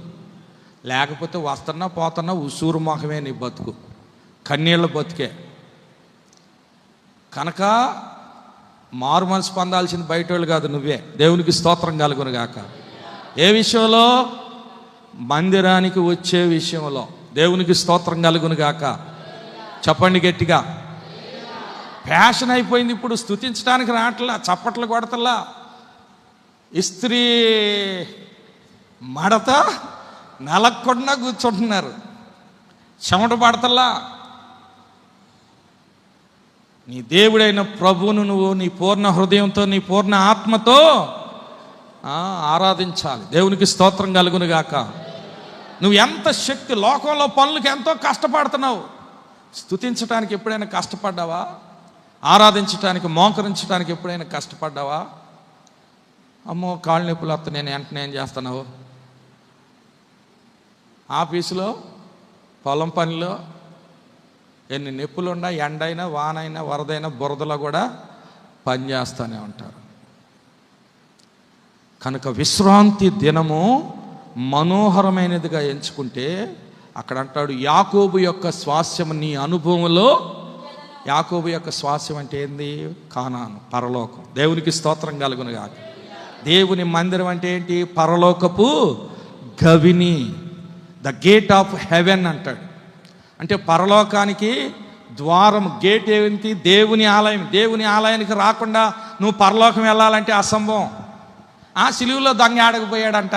లేకపోతే వస్తున్నా పోతున్నా ఉసూరు మొహమే నీ బతుకు, కన్నీళ్ళ బతుకే. కనుక మారు మనసు పొందాల్సింది బయట వాళ్ళు కాదు, నువ్వే. దేవునికి స్తోత్రం కలుగును గాక. ఏ విషయంలో? మందిరానికి వచ్చే విషయంలో. దేవునికి స్తోత్రం కలుగును గాక. చెప్పండి గట్టిగా. ఫ్యాషన్ అయిపోయింది ఇప్పుడు, స్తుతించడానికి రావట్లా, చప్పట్లు కొడతల్లా. ఇస్త్రీ మడత నలక్కుండా కూర్చుంటున్నారు, చెమట పడతల్లా. నీ దేవుడైన ప్రభువును నువ్వు నీ పూర్ణ హృదయంతో, నీ పూర్ణ ఆత్మతో ఆరాధించాలి. దేవునికి స్తోత్రం కలుగును గాక. నువ్వు ఎంత శక్తి, లోకంలో పనులకు ఎంతో కష్టపడుతున్నావు. స్తుతించడానికి ఎప్పుడైనా కష్టపడ్డావా? ఆరాధించడానికి, మోకరించడానికి ఎప్పుడైనా కష్టపడ్డావా? అమ్మో కాళ్ళు నొప్పులు వస్తా, నేను వెంటనే ఏం చేస్తున్నావు? ఆఫీసులో, పొలం పనిలో ఎన్ని నొప్పులున్నా, ఎండైనా, వానైనా, వరదైనా, బురదలో కూడా పని చేస్తూనే ఉంటారు. కనుక విశ్రాంతి దినము మనోహరమైనదిగా ఎంచుకుంటే, అక్కడ అంటాడు యాకోబు యొక్క స్వాస్యం నీ అనుభవంలో. యాకోబు యొక్క స్వాస్యం అంటే ఏంది? కానాను, పరలోకం. దేవునికి స్తోత్రం కలుగును గాక. దేవుని మందిరం అంటే ఏంటి? పరలోకపు గవిని, ద గేట్ ఆఫ్ హెవెన్ అంటాడు. అంటే పరలోకానికి ద్వారం, గేట్ ఏంటి? దేవుని ఆలయం. దేవుని ఆలయానికి రాకుండా నువ్వు పరలోకం వెళ్ళాలంటే అసంభవం. సిలువలో దొంగ ఆడకపోయాడంట.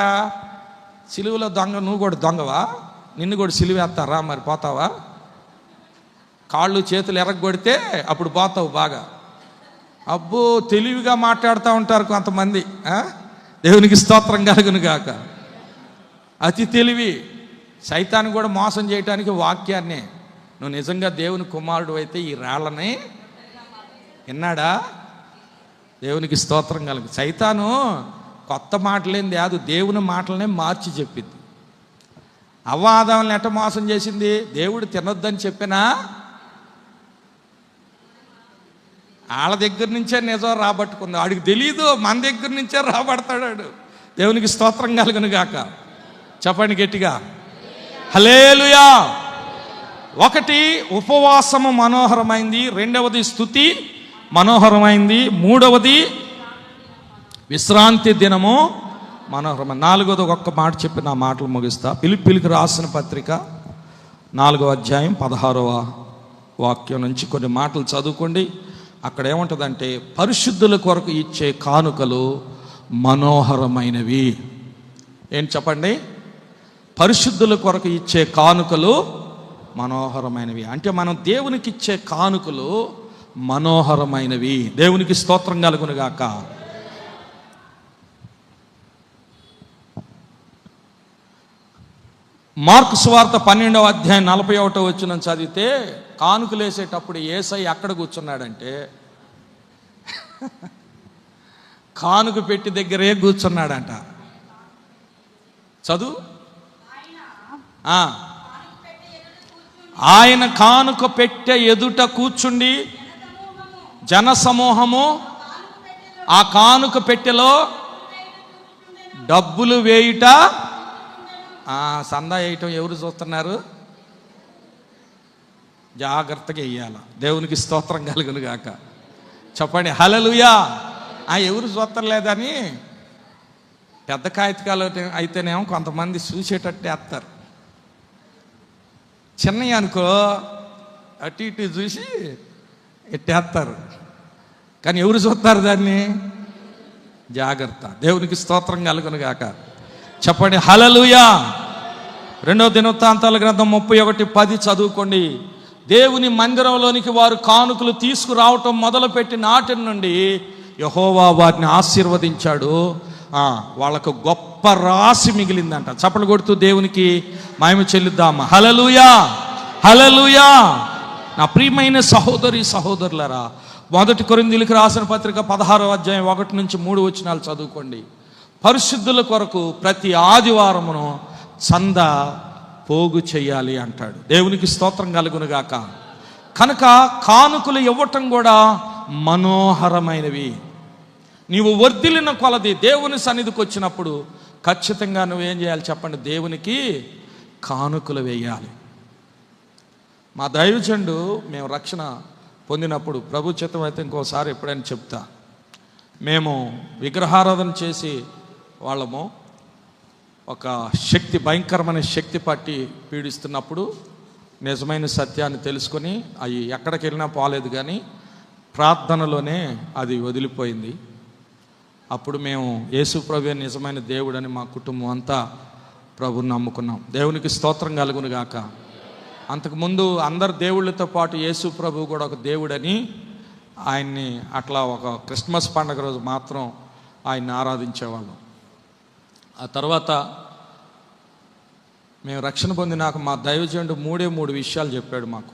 సిలువలో దొంగ, నువ్వు కూడా దొంగవా? నిన్ను కూడా సిలువేస్తారా? మరి పోతావా? కాళ్ళు చేతులు ఎరగొడితే అప్పుడు పోతావు బాగా. అబ్బో తెలివిగా మాట్లాడుతూ ఉంటారు కొంతమంది. దేవునికి స్తోత్రం కలుగును గాక. అతి తెలివి. సైతాన్ని కూడా మోసం చేయడానికి వాక్యాన్నే. నువ్వు నిజంగా దేవుని కుమారుడు అయితే ఈ రాళ్ళని విన్నాడా? దేవునికి స్తోత్రం కలుగు. సైతాను కొత్త మాటలేంది కాదు, దేవుని మాటలనే మార్చి చెప్పింది. అవ్వాదాలను ఎట్ట మోసం చేసింది? దేవుడు తినొద్దని చెప్పినా వాళ్ళ దగ్గర నుంచే నిజం రాబట్టుకుంది. వాడికి తెలీదు, మన దగ్గర నుంచే రాబడతాడు. దేవునికి స్తోత్రం కలుగును గాక. చెప్పండి గట్టిగా హల్లెలూయా. ఒకటి ఉపవాసము మనోహరమైంది, రెండవది స్తుతి మనోహరమైంది, మూడవది విశ్రాంతి దినము మనోహరమైన, నాలుగవది ఒక్క మాట చెప్పి నా మాటలు ముగిస్తా. ఫిలిప్పీయులకు రాసిన పత్రిక 4వ అధ్యాయం 16వ వాక్యం నుంచి కొన్ని మాటలు చదువుకోండి. అక్కడ ఏముంటుందంటే, పరిశుద్ధుల కొరకు ఇచ్చే కానుకలు మనోహరమైనవి. ఏంటి చెప్పండి? పరిశుద్ధుల కొరకు ఇచ్చే కానుకలు మనోహరమైనవి. అంటే మనం దేవునికి ఇచ్చే కానుకలు మనోహరమైనవి. దేవునికి స్తోత్రం కలుగును గాక. మార్కు సువార్త 12వ అధ్యాయం 41వ వచనం చదివితే, కానుకలు వేసేటప్పుడు యేసయ్య ఎక్కడ కూర్చున్నాడంటే కానుక పెట్టి దగ్గరే కూర్చున్నాడంట. చదువు. ఆయన కానుక పెట్టె ఎదుట కూర్చుండి జన సమూహము ఆ కానుక పెట్టెలో డబ్బులు వేయుట, సందా వేయటం ఎవరు చూస్తున్నారు? జాగ్రత్తగా వేయాల. దేవునికి స్తోత్రం కలుగును గాక. చెప్పండి హల్లెలూయా. ఎవరు చూస్తలేదని పెద్ద కాగితకాలు అయితేనేమో కొంతమంది చూసేటట్టు వేస్తారు. చిన్నవి అనుకో అటు ఇటు చూసి ఎట్టేస్తారు. కానీ ఎవరు చూస్తారు దాన్ని? జాగ్రత్త. దేవునికి స్తోత్రం కలుగును గాక. చెప్పండి హల్లెలూయా. 2వ దినవృత్తాంతాల గ్రంథం 31:10 చదువుకోండి. దేవుని మందిరంలోనికి వారు కానుకలు తీసుకురావటం మొదలుపెట్టి నాటి నుండి యెహోవా వారిని ఆశీర్వదించాడు. వాళ్ళకు గొప్ప రాశి మిగిలిందంట. చప్పలు కొడుతూ దేవునికి మహిమ చెల్లిద్దాం. హల్లెలూయా, హల్లెలూయా. నా ప్రియమైన సహోదరి సహోదరులారా, 1 కొరింథీయులకు రాసిన పత్రిక 16వ అధ్యాయం 1-3 వచనాలు చదువుకోండి. పరిశుద్ధుల కొరకు ప్రతి ఆదివారమును చంద పోగు చేయాలి అంటాడు. దేవునికి స్తోత్రం కలుగునుగాక. కనుక కానుకలు ఇవ్వటం కూడా మనోహరమైనవి. నీవు వర్ధిల్లిన కొలది దేవుని సన్నిధికి వచ్చినప్పుడు ఖచ్చితంగా నువ్వేం చేయాలి చెప్పండి? దేవునికి కానుకలు వేయాలి. మా దైవజనుడు మేము రక్షణ పొందినప్పుడు, ప్రభు చిత్తం అయితే ఇంకోసారి ఎప్పుడైనా చెప్తా, మేము విగ్రహారాధన చేసి వాళ్ళము ఒక శక్తి, భయంకరమైన శక్తి పట్టి పీడిస్తున్నప్పుడు నిజమైన సత్యాన్ని తెలుసుకొని అవి ఎక్కడికి వెళ్ళినా పోలేదు, కానీ ప్రార్థనలోనే అది వదిలిపోయింది. అప్పుడు మేము యేసు ప్రభువే నిజమైన దేవుడని మా కుటుంబం అంతా ప్రభుని నమ్ముకున్నాం. దేవునికి స్తోత్రం కలుగును గాక. అంతకుముందు అందరు దేవుళ్ళతో పాటు యేసు ప్రభు కూడా ఒక దేవుడని ఆయన్ని అట్లా ఒక క్రిస్మస్ పండుగ రోజు మాత్రం ఆయన్ని ఆరాధించేవాళ్ళం. ఆ తర్వాత మేము రక్షణ పొందినాక మా దైవజనుడు 3 విషయాలు చెప్పాడు మాకు.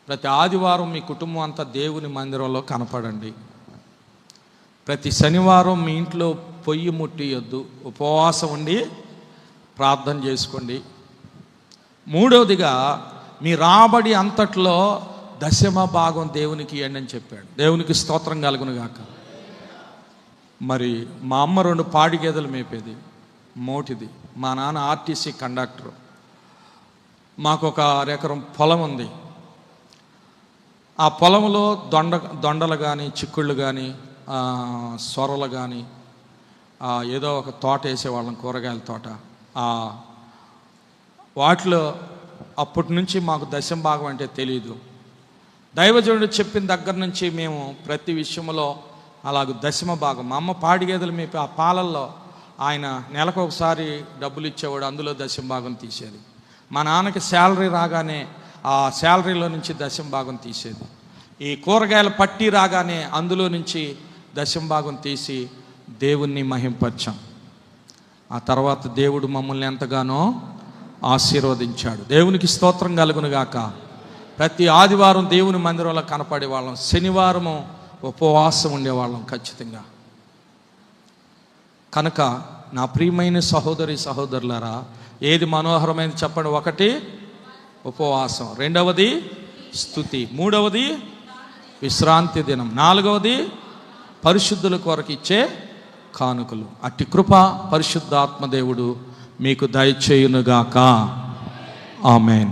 ప్రతి ఆదివారం మీ కుటుంబం అంతా దేవుని మందిరంలో కనపడండి. ప్రతి శనివారం మీ ఇంట్లో పొయ్యి ముట్టియొద్దు, ఉపవాసం ఉండి ప్రార్థన చేసుకోండి. 3వదిగా మీ రాబడి అంతట్లో 10వ భాగం దేవునికి ఇవ్వండి అని చెప్పాడు. దేవునికి స్తోత్రం కలుగును గాక. మరి మా అమ్మ 2 పాడి గేదెలు మేపేది, మోటిది. మా నాన్న ఆర్టీసీ కండక్టర్. మాకు ఒక ఎకరం పొలం ఉంది. ఆ పొలంలో దొండలు కానీ, చిక్కుళ్ళు కానీ, సొరలు కానీ, ఏదో ఒక తోట వేసేవాళ్ళం, కూరగాయల తోట. వాటిలో అప్పటి నుంచి మాకు 10వ భాగం అంటే తెలియదు. దైవజనుడు చెప్పిన దగ్గర నుంచి మేము ప్రతి విషయంలో అలాగ 10వ భాగం. మా అమ్మ పాడి గేదెలు మేపి ఆ పాలల్లో ఆయన నెలకు ఒకసారి డబ్బులు ఇచ్చేవాడు, అందులో 10వ భాగం తీసేది. మా నాన్నకి శాలరీ రాగానే ఆ శాలరీలో నుంచి 10వ భాగం తీసేది. ఈ కూరగాయల పట్టీ రాగానే అందులో నుంచి 10వ భాగం తీసి దేవుణ్ణి మహింపరిచాం. ఆ తర్వాత దేవుడు మమ్మల్ని ఎంతగానో ఆశీర్వదించాడు. దేవునికి స్తోత్రం కలుగును గాక. ప్రతి ఆదివారం దేవుని మందిరంలో కనపడే వాళ్ళం, శనివారము ఉపవాసం ఉండేవాళ్ళం ఖచ్చితంగా. కనుక నా ప్రియమైన సహోదరి సహోదరులారా, ఏది మనోహరమైనది చెప్పండి? 1 ఉపవాసం, 2వది స్తుతి, 3వది విశ్రాంతి దినం, 4వది పరిశుద్ధుల కొరకు ఇచ్చే కానుకలు. అట్టి కృప పరిశుద్ధాత్మ దేవుడు మీకు దయచేయునుగాక. ఆమేన్.